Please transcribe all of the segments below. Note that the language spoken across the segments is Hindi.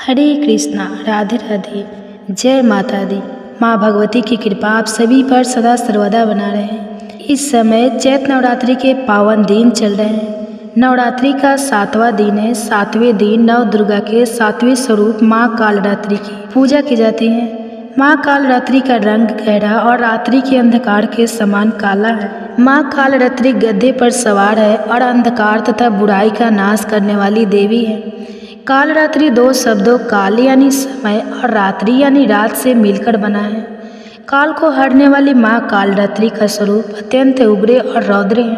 हरे कृष्णा, राधे राधे, जय माता दी। माँ भगवती की कृपा आप सभी पर सदा सर्वदा बना रहे। इस समय चैत्र नवरात्रि के पावन दिन चल रहे हैं। नवरात्रि का 7वां दिन है। 7वें दिन नव दुर्गा के 7वें स्वरूप माँ कालरात्रि की पूजा की जाती है। माँ कालरात्रि का रंग गहरा और रात्रि के अंधकार के समान काला है। माँ कालरात्रि गद्दे पर सवार है और अंधकार तथा बुराई का नाश करने वाली देवी है। कालरात्रि दो शब्दों काल यानी समय और रात्रि यानी रात से मिलकर बना है। काल को हरने वाली माँ कालरात्रि का स्वरूप अत्यंत उग्र और रौद्र है,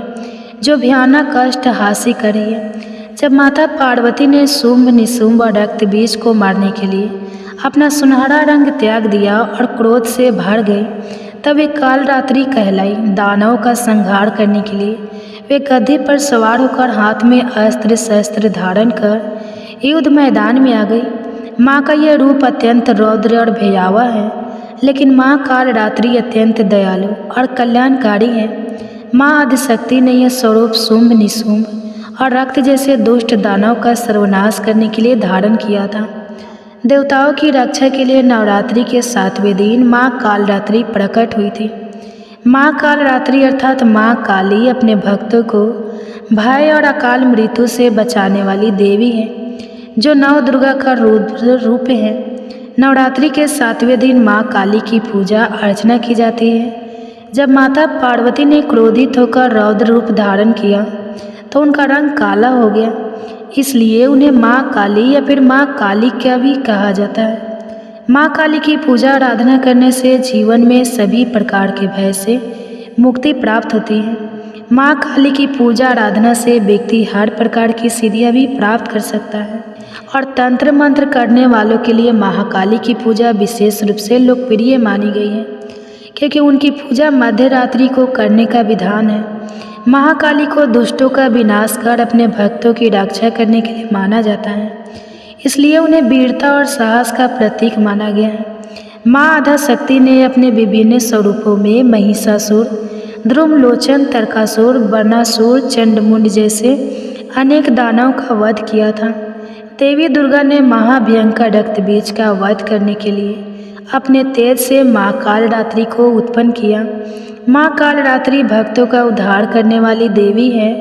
जो भयानक कष्ट हासिल कर रही है। जब माता पार्वती ने शुंभ निशुंभ और रक्त बीज को मारने के लिए अपना सुनहरा रंग त्याग दिया और क्रोध से भर गई, तब वे कालरात्रि कहलाई। दानवों का संहार करने के लिए वे गधे पर सवार होकर हाथ में अस्त्र शस्त्र धारण कर युद्ध मैदान में आ गई। माँ का यह रूप अत्यंत रौद्र और भयावह है, लेकिन माँ कालरात्रि अत्यंत दयालु और कल्याणकारी है। माँ आदिशक्ति ने यह स्वरूप शुंभ निशुंभ और रक्त जैसे दुष्ट दानव का सर्वनाश करने के लिए धारण किया था। देवताओं की रक्षा के लिए नवरात्रि के 7वें दिन माँ कालरात्रि प्रकट हुई थी। माँ कालरात्रि अर्थात माँ काली अपने भक्तों को भय और अकाल मृत्यु से बचाने वाली देवी है, जो नव दुर्गा का रूप है। नवरात्रि के 7वें दिन माँ काली की पूजा अर्चना की जाती है। जब माता पार्वती ने क्रोधित होकर रौद्र रूप धारण किया तो उनका रंग काला हो गया, इसलिए उन्हें माँ काली या फिर माँ काली का भी कहा जाता है। माँ काली की पूजा आराधना करने से जीवन में सभी प्रकार के भय से मुक्ति प्राप्त होती है। माँ काली की पूजा आराधना से व्यक्ति हर प्रकार की सिद्धियाँ भी प्राप्त कर सकता है और तंत्र मंत्र करने वालों के लिए महाकाली की पूजा विशेष रूप से लोकप्रिय मानी गई है, क्योंकि उनकी पूजा मध्य रात्रि को करने का विधान है। महाकाली को दुष्टों का विनाश कर अपने भक्तों की रक्षा करने के लिए माना जाता है, इसलिए उन्हें वीरता और साहस का प्रतीक माना गया है। माँ आद्याशक्ति ने अपने विभिन्न स्वरूपों में महिषासुर, ध्रुमलोचन, तरकासुर, बर्नासुर, चंडमुंड जैसे अनेक दानवों का वध किया था। देवी दुर्गा ने महाभयंकर रक्त बीज का वध करने के लिए अपने तेज से माँ कालरात्रि को उत्पन्न किया। माँ कालरात्रि भक्तों का उद्धार करने वाली देवी है।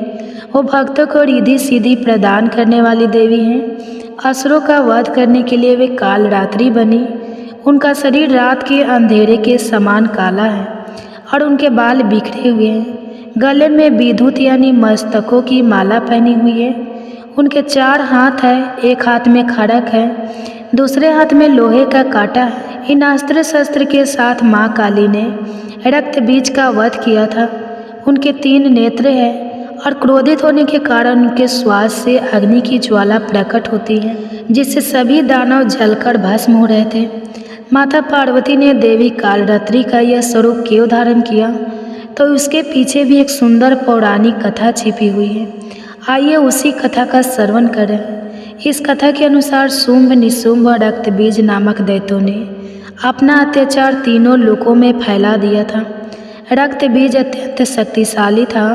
वो भक्तों को रिद्धि सिद्धि प्रदान करने वाली देवी है। असुरों का वध करने के लिए वे कालरात्रि बनी। उनका शरीर रात के अंधेरे के समान काला है और उनके बाल बिखरे हुए हैं। गले में विद्युत यानी मस्तकों की माला पहनी हुई है। उनके 4 हाथ है, एक हाथ में खड़ग है, दूसरे हाथ में लोहे का कांटा है। इन अस्त्र शस्त्र के साथ माँ काली ने रक्त बीज का वध किया था। उनके 3 नेत्र हैं और क्रोधित होने के कारण उनके श्वास से अग्नि की ज्वाला प्रकट होती है, जिससे सभी दानव जलकर भस्म हो रहे थे। माता पार्वती ने देवी कालरात्रि का यह स्वरूप क्यों धारण किया, तो उसके पीछे भी एक सुंदर पौराणिक कथा छिपी हुई है। आइए उसी कथा का श्रवण करें। इस कथा के अनुसार शुंभ निशुंभ और रक्त बीज नामक दैत्यों ने अपना अत्याचार तीनों लोकों में फैला दिया था। रक्त बीज अत्यंत शक्तिशाली था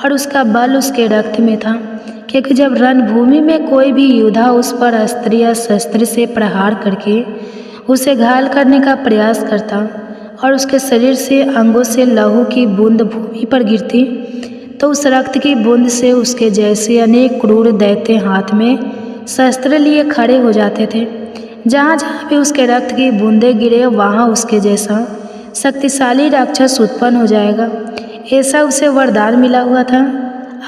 और उसका बल उसके रक्त में था, क्योंकि जब रणभूमि में कोई भी योद्धा उस पर अस्त्र या शस्त्र से प्रहार करके उसे घायल करने का प्रयास करता और उसके शरीर से अंगों से लहू की बूंद भूमि पर गिरती, तो उस रक्त की बूंद से उसके जैसे अनेक क्रूर दैत्य हाथ में शस्त्र लिए खड़े हो जाते थे। जहाँ जहाँ भी उसके रक्त की बूंदें गिरे, वहाँ उसके जैसा शक्तिशाली राक्षस उत्पन्न हो जाएगा, ऐसा उसे वरदान मिला हुआ था।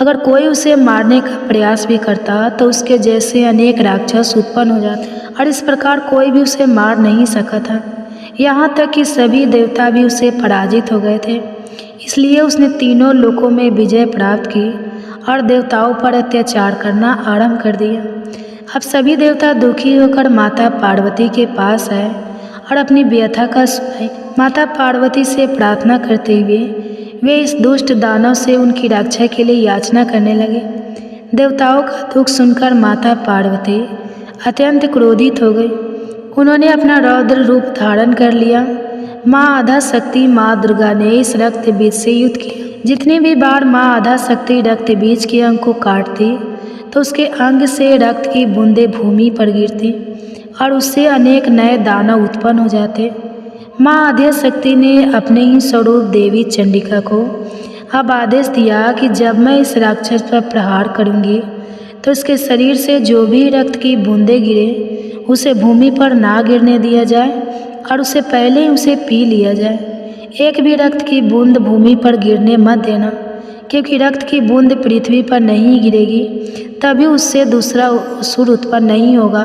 अगर कोई उसे मारने का प्रयास भी करता तो उसके जैसे अनेक राक्षस उत्पन्न हो जाते और इस प्रकार कोई भी उसे मार नहीं सका था। यहाँ तक कि सभी देवता भी उसे पराजित हो गए थे। इसलिए उसने तीनों लोकों में विजय प्राप्त की और देवताओं पर अत्याचार करना आरंभ कर दिया। अब सभी देवता दुखी होकर माता पार्वती के पास आए और अपनी व्यथा का सुनाई। माता पार्वती से प्रार्थना करते हुए वे इस दुष्ट दानव से उनकी रक्षा के लिए याचना करने लगे। देवताओं का दुख सुनकर माता पार्वती अत्यंत क्रोधित हो गई। उन्होंने अपना रौद्र रूप धारण कर लिया। माँ आद्याशक्ति माँ दुर्गा ने इस रक्त बीज से युद्ध किया। जितनी भी बार माँ आद्याशक्ति रक्त बीज के अंग को काटती तो उसके अंग से रक्त की बूंदें भूमि पर गिरती और उससे अनेक नए दानव उत्पन्न हो जाते। माँ आद्यशक्ति ने अपने ही स्वरूप देवी चंडिका को अब आदेश दिया कि जब मैं इस राक्षस पर प्रहार करूंगी तो इसके शरीर से जो भी रक्त की बूंदें गिरे उसे भूमि पर ना गिरने दिया जाए और उससे पहले ही उसे पी लिया जाए। एक भी रक्त की बूंद भूमि पर गिरने मत देना, क्योंकि रक्त की बूंद पृथ्वी पर नहीं गिरेगी तभी उससे दूसरा असुर उत्पन्न नहीं होगा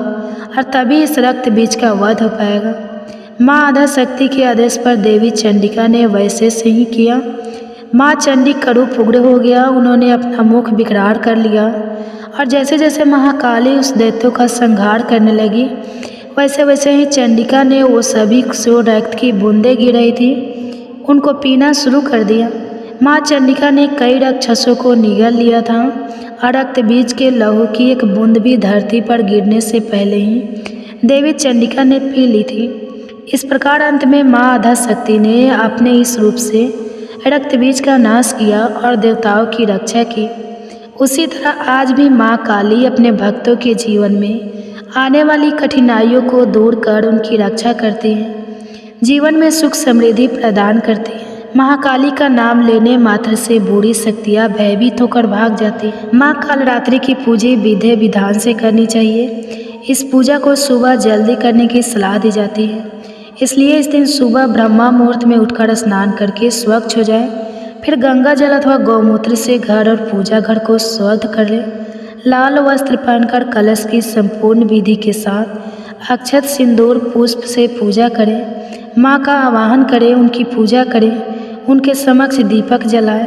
और तभी इस रक्त बीज का वध हो पाएगा। माँ आद्यशक्ति के आदेश पर देवी चंडिका ने वैसे से ही किया। माँ चंडी करूप उग्र हो गया, उन्होंने अपना मुख विकराल कर लिया और जैसे जैसे महाकाली उस दैत्यों का संहार करने लगी वैसे वैसे ही चंडिका ने वो सभी जो रक्त की बूंदें गिर रही थी उनको पीना शुरू कर दिया। माँ चंडिका ने कई राक्षसों को निगल लिया था और रक्त बीज के लहू की एक बूंद भी धरती पर गिरने से पहले ही देवी चंडिका ने पी ली थी। इस प्रकार अंत में माँ आद्यशक्ति ने अपने इस रूप से रक्त बीज का नाश किया और देवताओं की रक्षा की। उसी तरह आज भी माँ काली अपने भक्तों के जीवन में आने वाली कठिनाइयों को दूर कर उनकी रक्षा करती है, जीवन में सुख समृद्धि प्रदान करती है। महाकाली का नाम लेने मात्र से बुरी शक्तियाँ भयभीत होकर भाग जाती है। माँ कालरात्रि की पूजा विधि विधान से करनी चाहिए। इस पूजा को सुबह जल्दी करने की सलाह दी जाती है, इसलिए इस दिन सुबह ब्रह्मा मुहूर्त में उठकर स्नान करके स्वच्छ हो जाए, फिर गंगा जल अथवा गौमूत्र से घर और पूजा घर को शुद्ध कर ले। लाल वस्त्र पहनकर कलश की संपूर्ण विधि के साथ अक्षत सिंदूर पुष्प से पूजा करें। माँ का आवाहन करें, उनकी पूजा करें, उनके समक्ष दीपक जलाएं,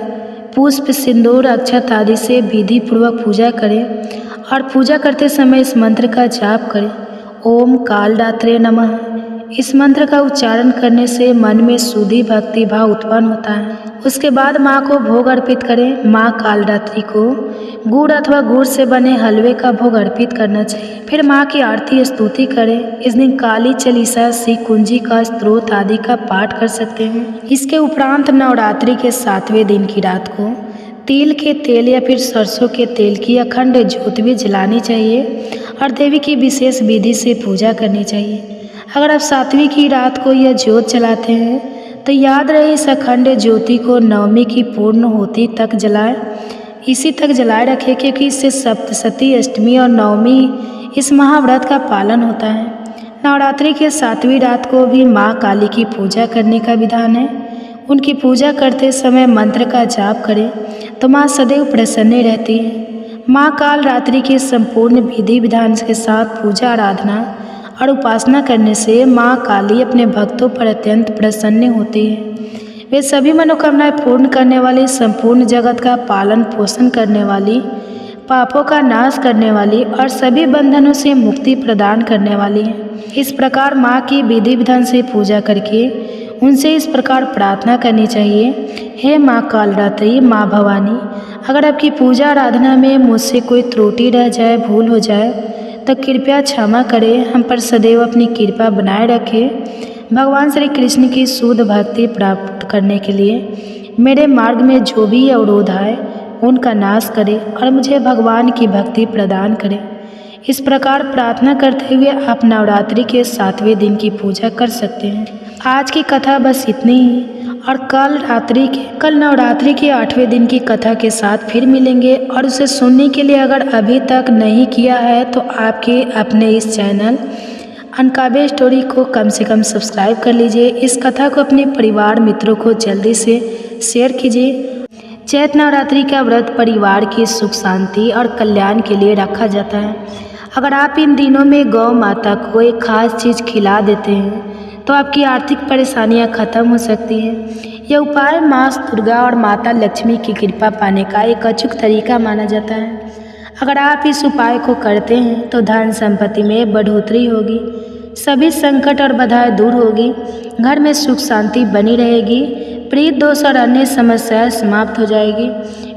पुष्प सिंदूर अक्षत आदि से विधि पूर्वक पूजा करें और पूजा करते समय इस मंत्र का जाप करें, ओम कालरात्रे नमः। इस मंत्र का उच्चारण करने से मन में शुद्धि भक्ति भाव उत्पन्न होता है। उसके बाद माँ को भोग अर्पित करें। माँ कालरात्रि को गुड़ अथवा गुड़ से बने हलवे का भोग अर्पित करना चाहिए। फिर माँ की आरती स्तुति करें। इस दिन काली चालीसा, श्री कुंजी का स्तोत्र आदि का पाठ कर सकते हैं। इसके उपरांत नवरात्रि के 7वें दिन की रात को तिल के तेल या फिर सरसों के तेल की अखंड ज्योत भी जलानी चाहिए और देवी की विशेष विधि से पूजा करनी चाहिए। अगर आप 7वीं की रात को यह ज्योत जलाते हैं तो याद रहे इस अखंड ज्योति को नवमी की पूर्ण होती तक जलाएं। इसी तक जलाए रखें, क्योंकि इससे सप्तशती, अष्टमी और नवमी इस महाव्रत का पालन होता है। नवरात्रि के 7वीं रात को भी माँ काली की पूजा करने का विधान है। उनकी पूजा करते समय मंत्र का जाप करें तो माँ सदैव प्रसन्न रहती है। माँ कालरात्रि के संपूर्ण विधि विधान के साथ पूजा आराधना और उपासना करने से माँ काली अपने भक्तों पर अत्यंत प्रसन्न होती है। वे सभी मनोकामनाएं पूर्ण करने वाली, संपूर्ण जगत का पालन पोषण करने वाली, पापों का नाश करने वाली और सभी बंधनों से मुक्ति प्रदान करने वाली है। इस प्रकार माँ की विधि विधान से पूजा करके उनसे इस प्रकार प्रार्थना करनी चाहिए, हे माँ कालरात्रि, माँ भवानी, अगर आपकी पूजा आराधना में मुझसे कोई त्रुटि रह जाए, भूल हो जाए तो कृपया क्षमा करें। हम पर सदैव अपनी कृपा बनाए रखें। भगवान श्री कृष्ण की शुद्ध भक्ति प्राप्त करने के लिए मेरे मार्ग में जो भी अवरोध आए उनका नाश करें और मुझे भगवान की भक्ति प्रदान करें। इस प्रकार प्रार्थना करते हुए आप नवरात्रि के 7वें दिन की पूजा कर सकते हैं। आज की कथा बस इतनी ही और कल नवरात्रि के 8वें दिन की कथा के साथ फिर मिलेंगे। और उसे सुनने के लिए अगर अभी तक नहीं किया है तो आपके अपने इस चैनल अनकाबे स्टोरी को कम से कम सब्सक्राइब कर लीजिए। इस कथा को अपने परिवार मित्रों को जल्दी से शेयर कीजिए। चैत्र नवरात्रि का व्रत परिवार की सुख शांति और कल्याण के लिए रखा जाता है। अगर आप इन दिनों में गौ माता को एक खास चीज़ खिला देते हैं तो आपकी आर्थिक परेशानियां खत्म हो सकती हैं। यह उपाय माँ दुर्गा और माता लक्ष्मी की कृपा पाने का एक अचूक तरीका माना जाता है। अगर आप इस उपाय को करते हैं तो धन संपत्ति में बढ़ोतरी होगी, सभी संकट और बाधाएं दूर होगी, घर में सुख शांति बनी रहेगी, प्रीत दोष और अन्य समस्याएं समाप्त हो जाएगी।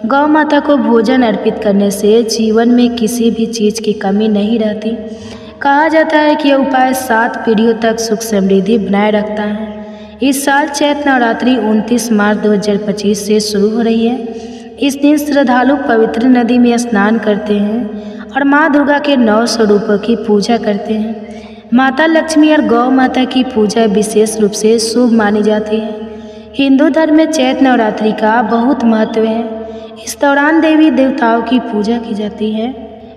गौ माता को भोजन अर्पित करने से जीवन में किसी भी चीज़ की कमी नहीं रहती। कहा जाता है कि यह उपाय 7 पीढ़ियों तक सुख समृद्धि बनाए रखता है। इस साल चैत्र नवरात्रि 29 मार्च 2025 से शुरू हो रही है। इस दिन श्रद्धालु पवित्र नदी में स्नान करते हैं और माँ दुर्गा के 9 स्वरूपों की पूजा करते हैं। माता लक्ष्मी और गौ माता की पूजा विशेष रूप से शुभ मानी जाती है। हिंदू धर्म में चैत्र नवरात्रि का बहुत महत्व है। इस दौरान देवी देवताओं की पूजा की जाती है,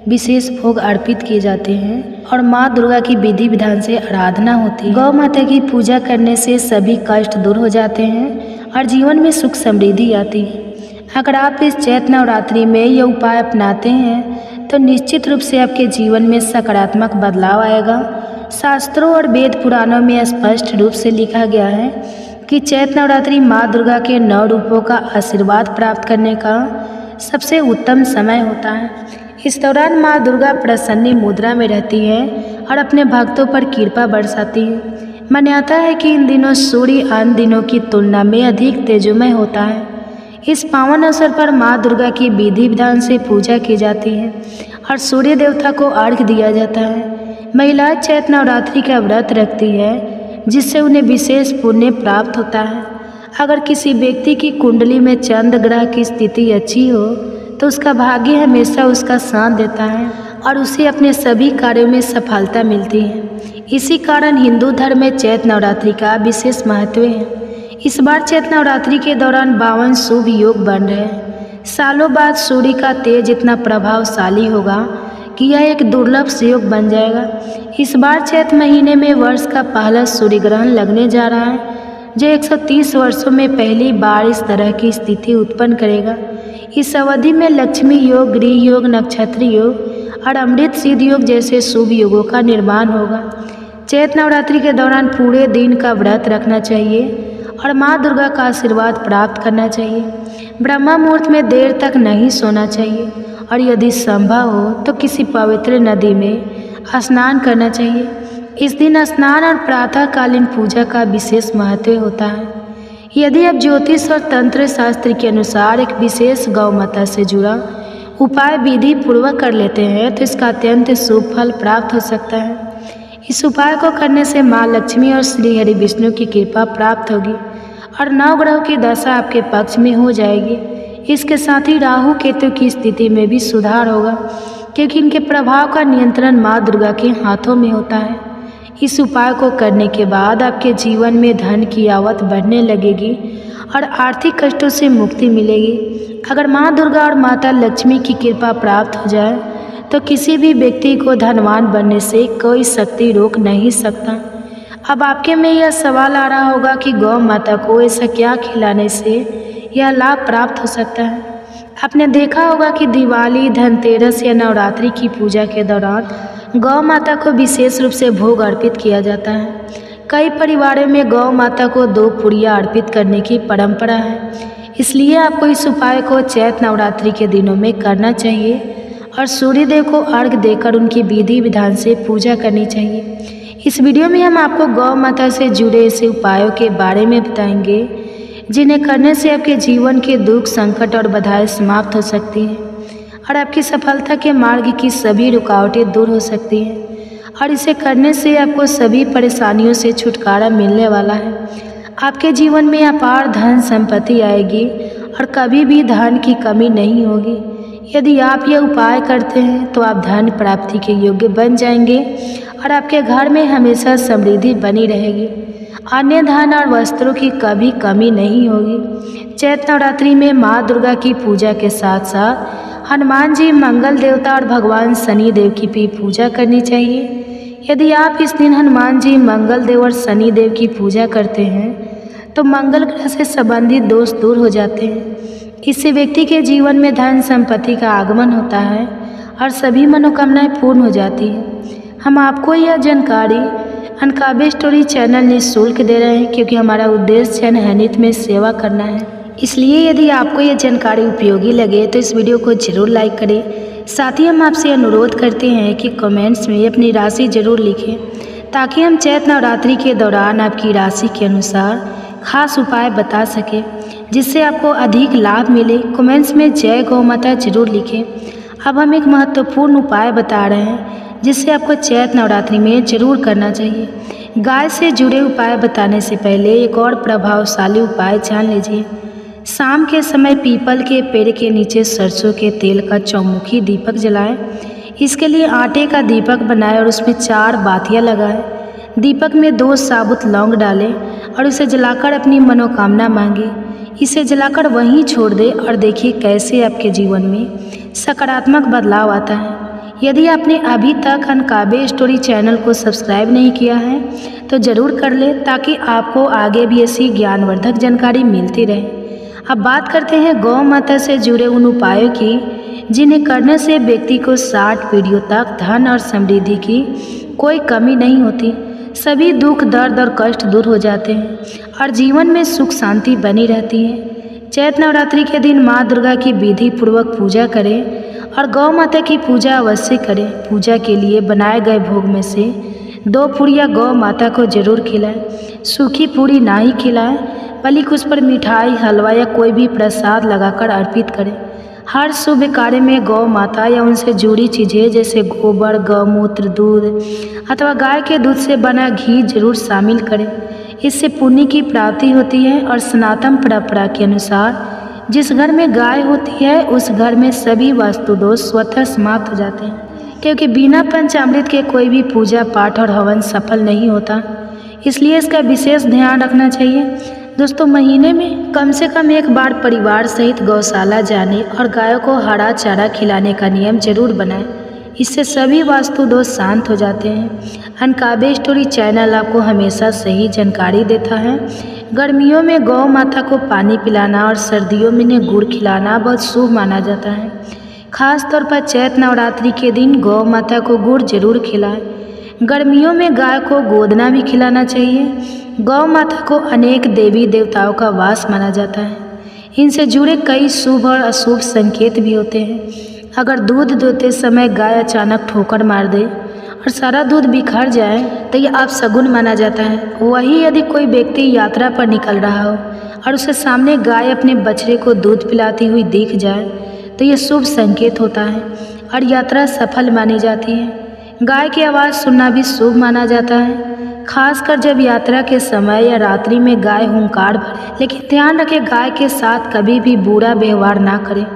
विशेष भोग अर्पित किए जाते हैं और माँ दुर्गा की विधि विधान से आराधना होती है। गौ माता की पूजा करने से सभी कष्ट दूर हो जाते हैं और जीवन में सुख समृद्धि आती है। अगर आप इस चैत्र नवरात्रि में यह उपाय अपनाते हैं तो निश्चित रूप से आपके जीवन में सकारात्मक बदलाव आएगा। शास्त्रों और वेद पुराणों में स्पष्ट रूप से लिखा गया है कि चैत्र नवरात्रि माँ दुर्गा के 9 रूपों का आशीर्वाद प्राप्त करने का सबसे उत्तम समय होता है। इस दौरान माँ दुर्गा प्रसन्न मुद्रा में रहती है और अपने भक्तों पर कृपा बरसाती है। मान्यता है कि इन दिनों सूर्य अन्य दिनों की तुलना में अधिक तेजोमय होता है। इस पावन अवसर पर माँ दुर्गा की विधि विधान से पूजा की जाती है और सूर्य देवता को अर्घ्य दिया जाता है। महिलाएं चैत्र नवरात्रि का व्रत रखती है जिससे उन्हें विशेष पुण्य प्राप्त होता है। अगर किसी व्यक्ति की कुंडली में चंद्र ग्रह की स्थिति अच्छी हो तो उसका भाग्य हमेशा उसका साथ देता है और उसे अपने सभी कार्यों में सफलता मिलती है। इसी कारण हिंदू धर्म में चैत्र नवरात्रि का विशेष महत्व है। इस बार चैत्र नवरात्रि के दौरान 52 शुभ योग बन रहे हैं। सालों बाद सूर्य का तेज इतना प्रभावशाली होगा कि यह एक दुर्लभ योग बन जाएगा। इस बार चैत्र महीने में वर्ष का पहला सूर्य ग्रहण लगने जा रहा है जो 130 वर्षों में पहली बार इस तरह की स्थिति उत्पन्न करेगा। इस अवधि में लक्ष्मी योग, गृह योग, नक्षत्र योग और अमृत सिद्ध योग जैसे शुभ योगों का निर्माण होगा। चैत्र नवरात्रि के दौरान पूरे दिन का व्रत रखना चाहिए और माँ दुर्गा का आशीर्वाद प्राप्त करना चाहिए। ब्रह्म मुहूर्त में देर तक नहीं सोना चाहिए और यदि संभव हो तो किसी पवित्र नदी में स्नान करना चाहिए। इस दिन स्नान और प्रातःकालीन पूजा का विशेष महत्व होता है। यदि आप ज्योतिष और तंत्र शास्त्र के अनुसार एक विशेष गौ माता से जुड़ा उपाय विधि पूर्वक कर लेते हैं तो इसका अत्यंत शुभ फल प्राप्त हो सकता है। इस उपाय को करने से माँ लक्ष्मी और श्री हरि विष्णु की कृपा प्राप्त होगी और 9 ग्रहों की दशा आपके पक्ष में हो जाएगी। इसके साथ ही राहु केतु की स्थिति में भी सुधार होगा क्योंकि इनके प्रभाव का नियंत्रण माँ दुर्गा के हाथों में होता है। इस उपाय को करने के बाद आपके जीवन में धन की आवक बढ़ने लगेगी और आर्थिक कष्टों से मुक्ति मिलेगी। अगर माँ दुर्गा और माता लक्ष्मी की कृपा प्राप्त हो जाए तो किसी भी व्यक्ति को धनवान बनने से कोई शक्ति रोक नहीं सकता। अब आपके में यह सवाल आ रहा होगा कि गौ माता को ऐसा क्या खिलाने से यह लाभ प्राप्त हो सकता है। आपने देखा होगा कि दिवाली, धनतेरस या नवरात्रि की पूजा के दौरान गौ माता को विशेष रूप से भोग अर्पित किया जाता है। कई परिवारों में गौ माता को 2 पुड़िया अर्पित करने की परंपरा है। इसलिए आपको इस उपाय को चैत्र नवरात्रि के दिनों में करना चाहिए और सूर्यदेव को अर्घ्य देकर उनकी विधि विधान से पूजा करनी चाहिए। इस वीडियो में हम आपको गौ माता से जुड़े ऐसे उपायों के बारे में बताएंगे जिन्हें करने से आपके जीवन के दुख, संकट और बाधाएं समाप्त हो सकती हैं और आपकी सफलता के मार्ग की सभी रुकावटें दूर हो सकती हैं और इसे करने से आपको सभी परेशानियों से छुटकारा मिलने वाला है। आपके जीवन में अपार धन संपत्ति आएगी और कभी भी धन की कमी नहीं होगी। यदि आप यह उपाय करते हैं तो आप धन प्राप्ति के योग्य बन जाएंगे और आपके घर में हमेशा समृद्धि बनी रहेगी। अन्य धन और वस्त्रों की कभी कमी नहीं होगी। चैत्र नवरात्रि में माँ दुर्गा की पूजा के साथ साथ हनुमान जी, मंगल देवता और भगवान शनि देव की भी पूजा करनी चाहिए। यदि आप इस दिन हनुमान जी, मंगल देव और शनि देव की पूजा करते हैं तो मंगल ग्रह से संबंधित दोष दूर हो जाते हैं। इससे व्यक्ति के जीवन में धन संपत्ति का आगमन होता है और सभी मनोकामनाएं पूर्ण हो जाती हैं। हम आपको यह जानकारी अनकाबे स्टोरी चैनल निःशुल्क दे रहे हैं क्योंकि हमारा उद्देश्य जनहित में सेवा करना है। इसलिए यदि आपको यह जानकारी उपयोगी लगे तो इस वीडियो को जरूर लाइक करें। साथ ही हम आपसे अनुरोध करते हैं कि कमेंट्स में अपनी राशि जरूर लिखें ताकि हम चैत्र नवरात्रि के दौरान आपकी राशि के अनुसार खास उपाय बता सकें जिससे आपको अधिक लाभ मिले। कमेंट्स में जय गौ माता जरूर लिखें। अब हम एक महत्वपूर्ण उपाय बता रहे हैं जिससे आपको चैत्र नवरात्रि में जरूर करना चाहिए। गाय से जुड़े उपाय बताने से पहले एक और प्रभावशाली उपाय जान लीजिए। शाम के समय पीपल के पेड़ के नीचे सरसों के तेल का चौमुखी दीपक जलाएं। इसके लिए आटे का दीपक बनाए और उसमें 4 बातियां लगाए। दीपक में 2 साबुत लौंग डालें और उसे जलाकर अपनी मनोकामना मांगे। इसे जलाकर वहीं छोड़ दे और देखिए कैसे आपके जीवन में सकारात्मक बदलाव आता है। यदि आपने अभी तक अनकाबे स्टोरी चैनल को सब्सक्राइब नहीं किया है तो ज़रूर कर ले, ताकि आपको आगे भी ऐसी ज्ञानवर्धक जानकारी मिलती रहे। अब बात करते हैं गौ माता से जुड़े उन उपायों की जिन्हें करने से व्यक्ति को 60 पीढ़ियों तक धन और समृद्धि की कोई कमी नहीं होती। सभी दुख, दर्द और कष्ट दूर हो जाते हैं और जीवन में सुख शांति बनी रहती है। चैत्र नवरात्रि के दिन माँ दुर्गा की विधि पूर्वक पूजा करें और गौ माता की पूजा अवश्य करें। पूजा के लिए बनाए गए भोग में से 2 पूड़ियाँ गौ माता को जरूर खिलाएं। सूखी पूड़ी ना ही खिलाएं, बल्कि उस पर मिठाई, हलवा या कोई भी प्रसाद लगाकर अर्पित करें। हर शुभ कार्य में गौ माता या उनसे जुड़ी चीज़ें जैसे गोबर, गौमूत्र, दूध अथवा गाय के दूध से बना घी जरूर शामिल करें। इससे पुण्य की प्राप्ति होती है और सनातन परंपरा के अनुसार जिस घर में गाय होती है उस घर में सभी वास्तु दोष स्वतः समाप्त हो जाते हैं, क्योंकि बिना पंचामृत के कोई भी पूजा पाठ और हवन सफल नहीं होता। इसलिए इसका विशेष ध्यान रखना चाहिए। दोस्तों, महीने में कम से कम एक बार परिवार सहित गौशाला जाने और गायों को हरा चारा खिलाने का नियम जरूर बनाएं। इससे सभी वास्तु दोष शांत हो जाते हैं। अनकाबे स्टोरी चैनल आपको हमेशा सही जानकारी देता है। गर्मियों में गौ माता को पानी पिलाना और सर्दियों में इन्हें गुड़ खिलाना बहुत शुभ माना जाता है। खास तौर पर चैत्र नवरात्रि के दिन गौ माता को गुड़ जरूर खिलाएं। गर्मियों में गाय को गोदना भी खिलाना चाहिए। गौ माता को अनेक देवी देवताओं का वास माना जाता है। इनसे जुड़े कई शुभ और अशुभ संकेत भी होते हैं। अगर दूध दोते समय गाय अचानक ठोकर मार दे और सारा दूध बिखर जाए तो यह अपशगुन माना जाता है। वही यदि कोई व्यक्ति यात्रा पर निकल रहा हो और उसके सामने गाय अपने बछड़े को दूध पिलाती हुई दिख जाए तो यह शुभ संकेत होता है और यात्रा सफल मानी जाती है। गाय की आवाज़ सुनना भी शुभ माना जाता है, खासकर जब यात्रा के समय या रात्रि में गाय हुंकार भरे। लेकिन ध्यान रखें, गाय के साथ कभी भी बुरा व्यवहार ना करें।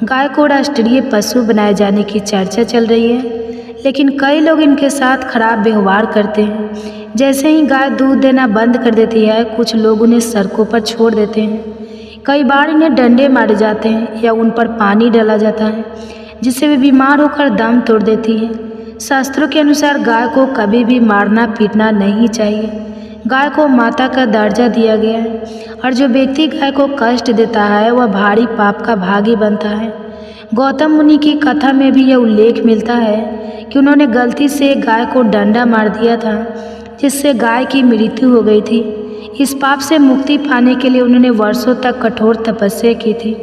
गाय को राष्ट्रीय पशु बनाए जाने की चर्चा चल रही है, लेकिन कई लोग इनके साथ खराब व्यवहार करते हैं। जैसे ही गाय दूध देना बंद कर देती है, कुछ लोग उन्हें सड़कों पर छोड़ देते हैं। कई बार इन्हें डंडे मारे जाते हैं या उन पर पानी डाला जाता है, जिससे वे बीमार होकर दम तोड़ देती है। शास्त्रों के अनुसार गाय को कभी भी मारना पीटना नहीं चाहिए। गाय को माता का दर्जा दिया गया है और जो व्यक्ति गाय को कष्ट देता है वह भारी पाप का भागी बनता है। गौतम मुनि की कथा में भी यह उल्लेख मिलता है कि उन्होंने गलती से गाय को डंडा मार दिया था, जिससे गाय की मृत्यु हो गई थी। इस पाप से मुक्ति पाने के लिए उन्होंने वर्षों तक कठोर तपस्या की थी।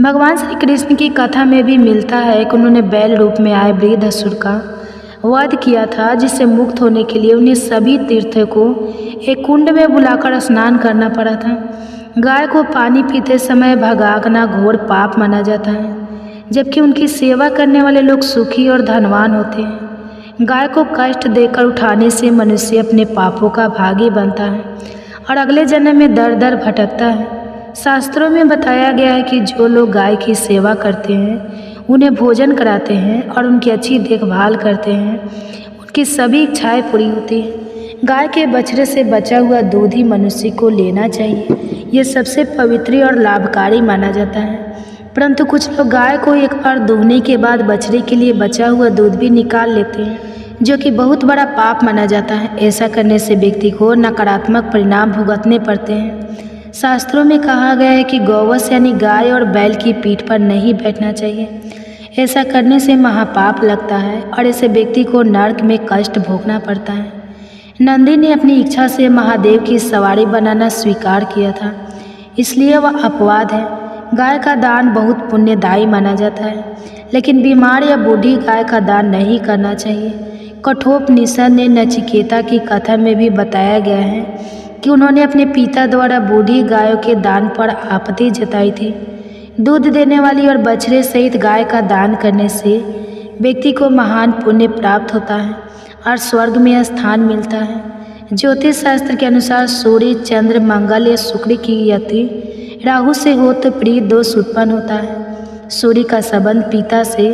भगवान श्री कृष्ण की कथा में भी मिलता है कि उन्होंने बैल रूप में आए वृद्धअसुर का वध किया था, जिससे मुक्त होने के लिए उन्हें सभी तीर्थों को एक कुंड में बुलाकर स्नान करना पड़ा था। गाय को पानी पीते समय भगाना घोर पाप माना जाता है, जबकि उनकी सेवा करने वाले लोग सुखी और धनवान होते हैं। गाय को कष्ट देकर उठाने से मनुष्य अपने पापों का भागी बनता है और अगले जन्म में दर दर भटकता है। शास्त्रों में बताया गया है कि जो लोग गाय की सेवा करते हैं, उन्हें भोजन कराते हैं और उनकी अच्छी देखभाल करते हैं, उनकी सभी इच्छाएं पूरी होती हैं। गाय के बछड़े से बचा हुआ दूध ही मनुष्य को लेना चाहिए। ये सबसे पवित्र और लाभकारी माना जाता है। परंतु कुछ लोग गाय को एक बार दूहने के बाद बछड़े के लिए बचा हुआ दूध भी निकाल लेते हैं, जो कि बहुत बड़ा पाप माना जाता है। ऐसा करने से व्यक्ति को नकारात्मक परिणाम भुगतने पड़ते हैं। शास्त्रों में कहा गया है कि गौवंश यानी गाय और बैल की पीठ पर नहीं बैठना चाहिए। ऐसा करने से महापाप लगता है और ऐसे व्यक्ति को नरक में कष्ट भोगना पड़ता है। नंदी ने अपनी इच्छा से महादेव की सवारी बनाना स्वीकार किया था, इसलिए वह अपवाद है। गाय का दान बहुत पुण्यदायी माना जाता है, लेकिन बीमार या बूढ़ी गाय का दान नहीं करना चाहिए। कठोपनिषद ने नचिकेता की कथा में भी बताया गया है कि उन्होंने अपने पिता द्वारा बूढ़ी गायों के दान पर आपत्ति जताई थी। दूध देने वाली और बछड़े सहित गाय का दान करने से व्यक्ति को महान पुण्य प्राप्त होता है और स्वर्ग में स्थान मिलता है। ज्योतिष शास्त्र के अनुसार सूर्य, चंद्र, मंगल या शुक्र की यति राहु से हो तो प्रीत दोष उत्पन्न होता है। सूर्य का संबंध पिता से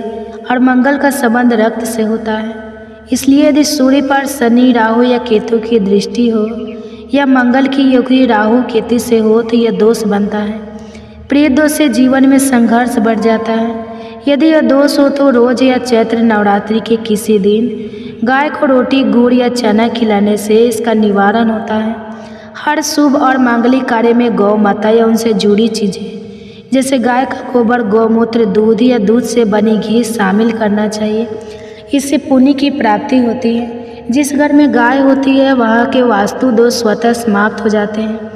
और मंगल का संबंध रक्त से होता है। इसलिए यदि सूर्य पर शनि, राहु या केतु की दृष्टि हो या मंगल की युति राहु केतु से हो तो यह दोष बनता है। प्रिय दोष से जीवन में संघर्ष बढ़ जाता है। यदि यह दोष हो तो रोज या चैत्र नवरात्रि के किसी दिन गाय को रोटी, गुड़ या चना खिलाने से इसका निवारण होता है। हर शुभ और मांगलिक कार्य में गौ माता या उनसे जुड़ी चीज़ें जैसे गाय का गोबर, गौमूत्र, दूध या दूध से बनी घी शामिल करना चाहिए। इससे पुण्य की प्राप्ति होती है। जिस घर में गाय होती है वहाँ के वास्तु दोष स्वतः समाप्त हो जाते हैं।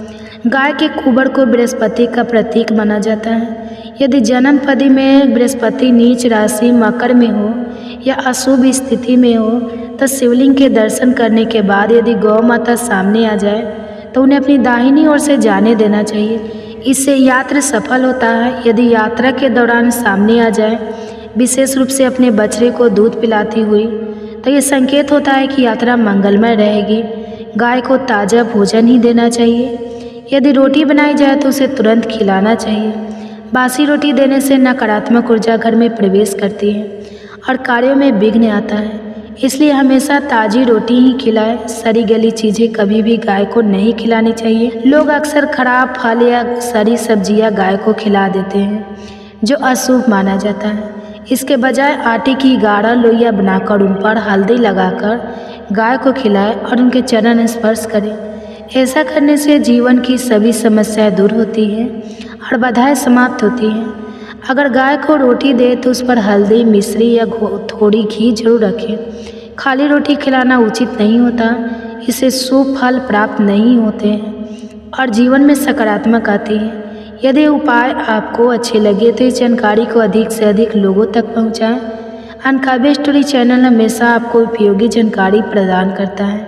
गाय के गोबर को बृहस्पति का प्रतीक माना जाता है। यदि जन्मपदी में बृहस्पति नीच राशि मकर में हो या अशुभ स्थिति में हो तो शिवलिंग के दर्शन करने के बाद यदि गौ माता सामने आ जाए तो उन्हें अपनी दाहिनी ओर से जाने देना चाहिए। इससे यात्रा सफल होता है। यदि यात्रा के दौरान सामने आ जाए, विशेष रूप से अपने बछड़े को दूध पिलाती हुई, तो ये संकेत होता है कि यात्रा मंगलमय रहेगी। गाय को ताज़ा भोजन ही देना चाहिए। यदि रोटी बनाई जाए तो उसे तुरंत खिलाना चाहिए। बासी रोटी देने से नकारात्मक ऊर्जा घर में प्रवेश करती है और कार्यों में विघ्न आता है। इसलिए हमेशा ताज़ी रोटी ही खिलाएं। सड़ी गली चीज़ें कभी भी गाय को नहीं खिलानी चाहिए। लोग अक्सर खराब फल या सड़ी सब्जियां गाय को खिला देते हैं जो अशुभ माना जाता है। इसके बजाय आटे की गाढ़ा लोइया बनाकर उन पर हल्दी लगाकर गाय को खिलाएं और उनके चरण स्पर्श करें। ऐसा करने से जीवन की सभी समस्याएं दूर होती हैं और बाधाएं समाप्त होती हैं। अगर गाय को रोटी दे तो उस पर हल्दी, मिश्री या थोड़ी घी जरूर रखें। खाली रोटी खिलाना उचित नहीं होता। इससे शुभ फल प्राप्त नहीं होते हैं और जीवन में सकारात्मक आती है। यदि उपाय आपको अच्छे लगे तो इस जानकारी को अधिक से अधिक लोगों तक पहुंचाएं। अनकाव्य स्टोरी चैनल हमेशा आपको उपयोगी जानकारी प्रदान करता है।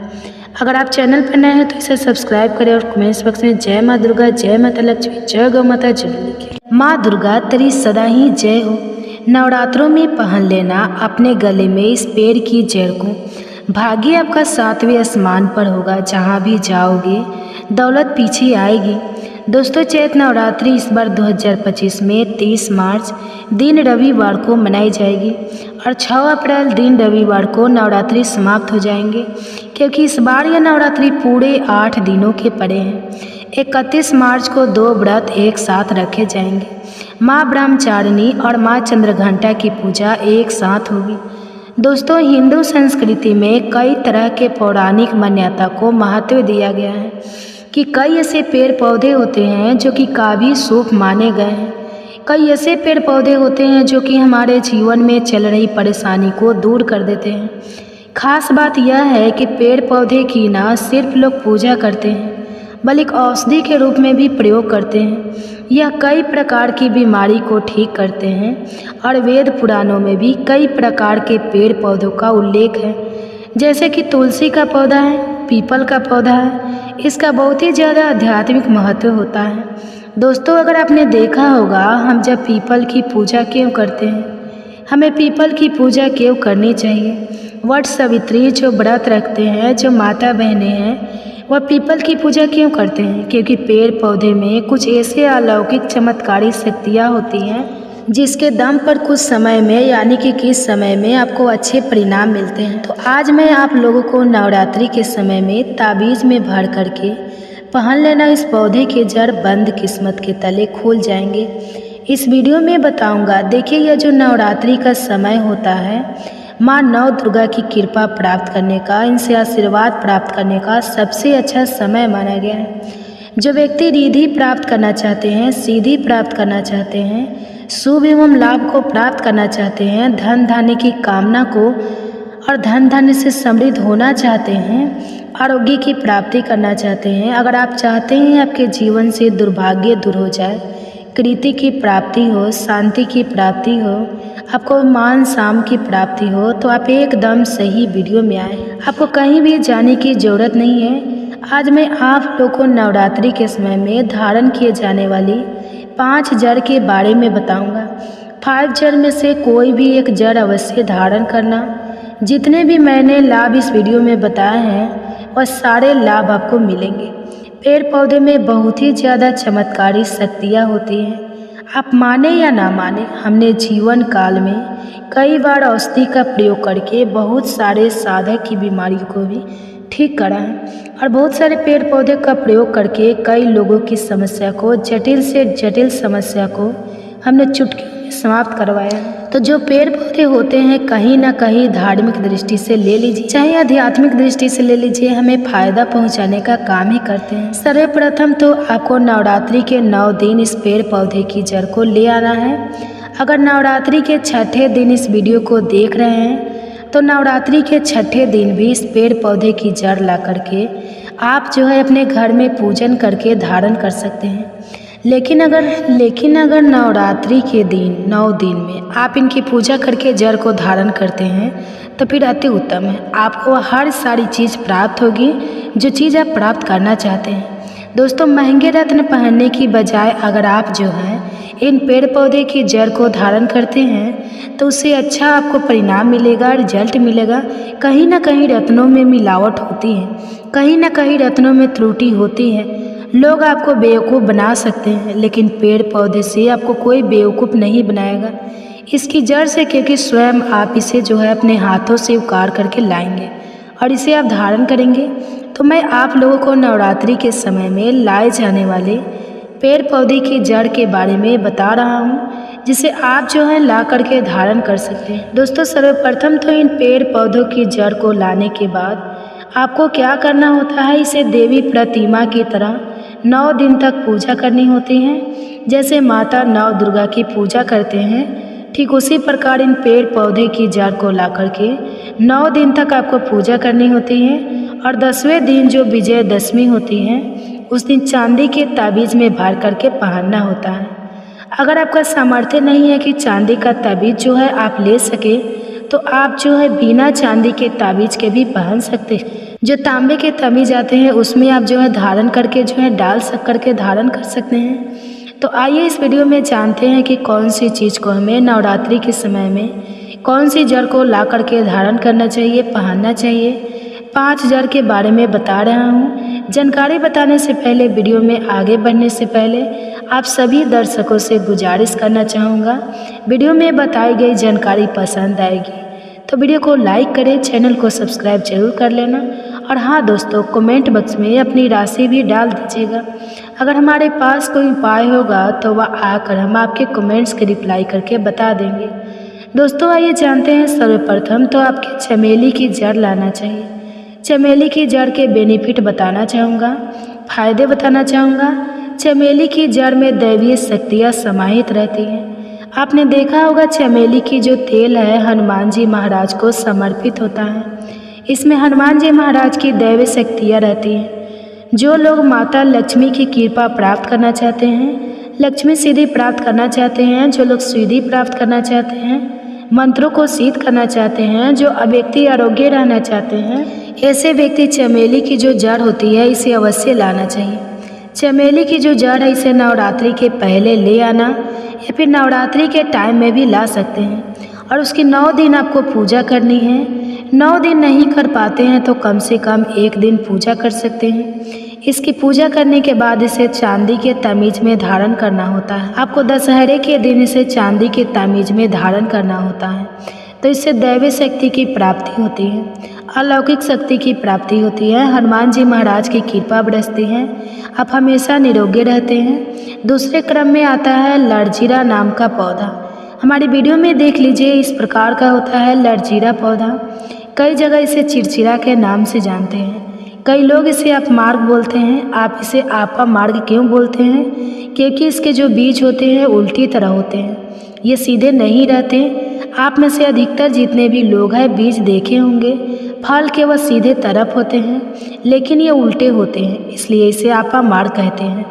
अगर आप चैनल पर नए हैं तो इसे सब्सक्राइब करें और कमेंट्स बॉक्स में जय माँ दुर्गा, जय माता लक्ष्मी, जय गौ माता जरूर लिखें। माँ दुर्गा तेरी सदा ही जय हो। नवरात्रों में पहन लेना अपने गले में इस पेड़ की जड़ को। भाग्य आपका 7वें आसमान पर होगा। जहाँ भी जाओगे दौलत पीछे आएगी। दोस्तों, चैत्र नवरात्रि इस बार 2025 में 30 मार्च दिन रविवार को मनाई जाएगी और 6 अप्रैल दिन रविवार को नवरात्रि समाप्त हो जाएंगे, क्योंकि इस बार यह नवरात्रि पूरे 8 दिनों के पड़े हैं। 31 मार्च को 2 व्रत एक साथ रखे जाएंगे। माँ ब्रह्मचारिणी और माँ चंद्रघंटा की पूजा एक साथ होगी। दोस्तों, हिंदू संस्कृति में कई तरह के पौराणिक मान्यता को महत्व दिया गया है कि कई ऐसे पेड़ पौधे होते हैं जो कि काफ़ी शुभ माने गए हैं। कई ऐसे पेड़ पौधे होते हैं जो कि हमारे जीवन में चल रही परेशानी को दूर कर देते हैं। खास बात यह है कि पेड़ पौधे की न सिर्फ लोग पूजा करते हैं बल्कि औषधि के रूप में भी प्रयोग करते हैं। यह कई प्रकार की बीमारी को ठीक करते हैं और वेद पुराणों में भी कई प्रकार के पेड़ पौधों का उल्लेख है, जैसे कि तुलसी का पौधा है, पीपल का पौधा है। इसका बहुत ही ज़्यादा आध्यात्मिक महत्व होता है। दोस्तों, अगर आपने देखा होगा हम जब पीपल की पूजा क्यों करते हैं, हमें पीपल की पूजा क्यों करनी चाहिए। वट सावित्री जो व्रत रखते हैं, जो माता बहनें हैं, वह पीपल की पूजा क्यों करते हैं, क्योंकि पेड़ पौधे में कुछ ऐसे अलौकिक चमत्कारी शक्तियाँ होती हैं जिसके दम पर कुछ समय में यानी कि किस समय में आपको अच्छे परिणाम मिलते हैं। तो आज मैं आप लोगों को नवरात्रि के समय में ताबीज़ में भर करके पहन लेना इस पौधे के जड़ बंद किस्मत के तले खुल जाएंगे, इस वीडियो में बताऊंगा। देखिए, यह जो नवरात्रि का समय होता है, माँ नौ दुर्गा की कृपा प्राप्त करने का, इनसे आशीर्वाद प्राप्त करने का सबसे अच्छा समय माना गया है। जो व्यक्ति रिद्धि प्राप्त करना चाहते हैं, सिद्धि प्राप्त करना चाहते हैं, शुभ एवं लाभ को प्राप्त करना चाहते हैं, धन धान्य की कामना को और धन धान्य से समृद्ध होना चाहते हैं, आरोग्य की प्राप्ति करना चाहते हैं, अगर आप चाहते हैं आपके जीवन से दुर्भाग्य दूर हो जाए, कृति की प्राप्ति हो, शांति की प्राप्ति हो, आपको मान शाम की प्राप्ति हो, तो आप एकदम सही वीडियो में आए। आपको कहीं भी जाने की ज़रूरत नहीं है। आज मैं आप लोगों को नवरात्रि के समय में धारण किए जाने वाली 5 जड़ के बारे में बताऊंगा। 5 जड़ में से कोई भी एक जड़ अवश्य धारण करना। जितने भी मैंने लाभ इस वीडियो में बताए हैं वह सारे लाभ आपको मिलेंगे। पेड़ पौधे में बहुत ही ज़्यादा चमत्कारी शक्तियाँ होती हैं। आप माने या ना माने, हमने जीवन काल में कई बार औषधि का प्रयोग करके बहुत सारे साधक की बीमारियों को भी ठीक करा है और बहुत सारे पेड़ पौधे का प्रयोग करके कई लोगों की समस्या को, जटिल से जटिल समस्या को हमने चुटकी में समाप्त करवाया। तो जो पेड़ पौधे होते हैं कहीं ना कहीं धार्मिक दृष्टि से ले लीजिए चाहे आध्यात्मिक दृष्टि से ले लीजिए, हमें फायदा पहुंचाने का काम ही करते हैं। सर्वप्रथम तो आपको नवरात्रि के 9 दिन इस पेड़ पौधे की जड़ को ले आना है। अगर नवरात्रि के छठे दिन इस वीडियो को देख रहे हैं तो नवरात्रि के छठे दिन भी इस पेड़ पौधे की जड़ ला करके आप जो है अपने घर में पूजन करके धारण कर सकते हैं। लेकिन अगर नवरात्रि के दिन 9 दिन में आप इनकी पूजा करके जड़ को धारण करते हैं तो फिर अति उत्तम है। आपको हर सारी चीज़ प्राप्त होगी जो चीज़ आप प्राप्त करना चाहते हैं। दोस्तों, महंगे रत्न पहनने की बजाय अगर आप जो है इन पेड़ पौधे की जड़ को धारण करते हैं तो उससे अच्छा आपको परिणाम मिलेगा, रिजल्ट मिलेगा। कहीं ना कहीं रत्नों में मिलावट होती है, कहीं ना कहीं रत्नों में त्रुटि होती है। लोग आपको बेवकूफ़ बना सकते हैं लेकिन पेड़ पौधे से आपको कोई बेवकूफ़ नहीं बनाएगा इसकी जड़ से, क्योंकि स्वयं आप इसे जो है अपने हाथों से उकार करके लाएंगे और इसे आप धारण करेंगे। तो मैं आप लोगों को नवरात्रि के समय में लाए जाने वाले पेड़ पौधे की जड़ के बारे में बता रहा हूँ जिसे आप जो है ला करके धारण कर सकते हैं। दोस्तों, सर्वप्रथम तो इन पेड़ पौधों की जड़ को लाने के बाद आपको क्या करना होता है, इसे देवी प्रतिमा की तरह 9 दिन तक पूजा करनी होती है। जैसे माता नव दुर्गा की पूजा करते हैं ठीक उसी प्रकार इन पेड़ पौधे की जड़ को ला करके 9 दिन तक आपको पूजा करनी होती है और 10वें दिन जो विजयदशमी होती है उस दिन चांदी के ताबीज़ में भर करके पहनना होता है। अगर आपका सामर्थ्य नहीं है कि चांदी का ताबीज़ जो है आप ले सके तो आप जो है बिना चांदी के ताबीज़ के भी पहन सकते हैं। जो तांबे के ताबीज़ आते हैं उसमें आप जो है धारण करके जो है डाल करके धारण कर सकते हैं। तो आइए इस वीडियो में जानते हैं कि कौन सी चीज़ को हमें नवरात्रि के समय में कौन सी जड़ को ला करके धारण करना चाहिए, पहनना चाहिए। 5 जड़ के बारे में बता रहा हूँ। जानकारी बताने से पहले, वीडियो में आगे बढ़ने से पहले आप सभी दर्शकों से गुजारिश करना चाहूँगा, वीडियो में बताई गई जानकारी पसंद आएगी तो वीडियो को लाइक करें, चैनल को सब्सक्राइब जरूर कर लेना और हाँ दोस्तों, कमेंट बॉक्स में अपनी राशि भी डाल दीजिएगा। अगर हमारे पास कोई उपाय होगा तो वह आकर हम आपके कमेंट्स के रिप्लाई करके बता देंगे। दोस्तों, आइए जानते हैं। सर्वप्रथम तो आपके चमेली की जड़ लाना चाहिए। चमेली की जड़ के बेनिफिट बताना चाहूँगा, फायदे बताना चाहूँगा। चमेली की जड़ में दैवीय शक्तियाँ समाहित रहती हैं। आपने देखा होगा चमेली की जो तेल है हनुमान जी महाराज को समर्पित होता है। इसमें हनुमान जी महाराज की दैवीय शक्तियाँ रहती हैं। जो लोग माता लक्ष्मी की कृपा प्राप्त करना चाहते हैं, लक्ष्मी सिद्धि प्राप्त करना चाहते हैं, जो लोग सिद्धि प्राप्त करना चाहते हैं, मंत्रों को सिद्ध करना चाहते हैं, जो व्यक्ति आरोग्य रहना चाहते हैं, ऐसे व्यक्ति चमेली की जो जड़ होती है इसे अवश्य लाना चाहिए। चमेली की जो जड़ है इसे नवरात्रि के पहले ले आना या फिर नवरात्रि के टाइम में भी ला सकते हैं और उसकी 9 दिन आपको पूजा करनी है। 9 दिन नहीं कर पाते हैं तो कम से कम 1 दिन पूजा कर सकते हैं। इसकी पूजा करने के बाद इसे चांदी के तमीज़ में धारण करना होता है। आपको दशहरे के दिन इसे चांदी के तमीज़ में धारण करना होता है। तो इससे दैवी शक्ति की प्राप्ति होती है, अलौकिक शक्ति की प्राप्ति होती है, हनुमान जी महाराज की कृपा बरसती है, आप हमेशा निरोगी रहते हैं। दूसरे क्रम में आता है लड़जीरा नाम का पौधा। हमारी वीडियो में देख लीजिए, इस प्रकार का होता है लड़जीरा पौधा। कई जगह इसे चिड़चिड़ा के नाम से जानते हैं, कई लोग इसे आप मार्ग बोलते हैं। आप इसे आपा मार्ग क्यों बोलते हैं? क्योंकि इसके जो बीज होते हैं उल्टी तरह होते हैं, ये सीधे नहीं रहते। आप में से अधिकतर जितने भी लोग हैं बीज देखे होंगे, फल के वह सीधे तरफ होते हैं लेकिन ये उल्टे होते हैं, इसलिए इसे आपा मार्ग कहते हैं।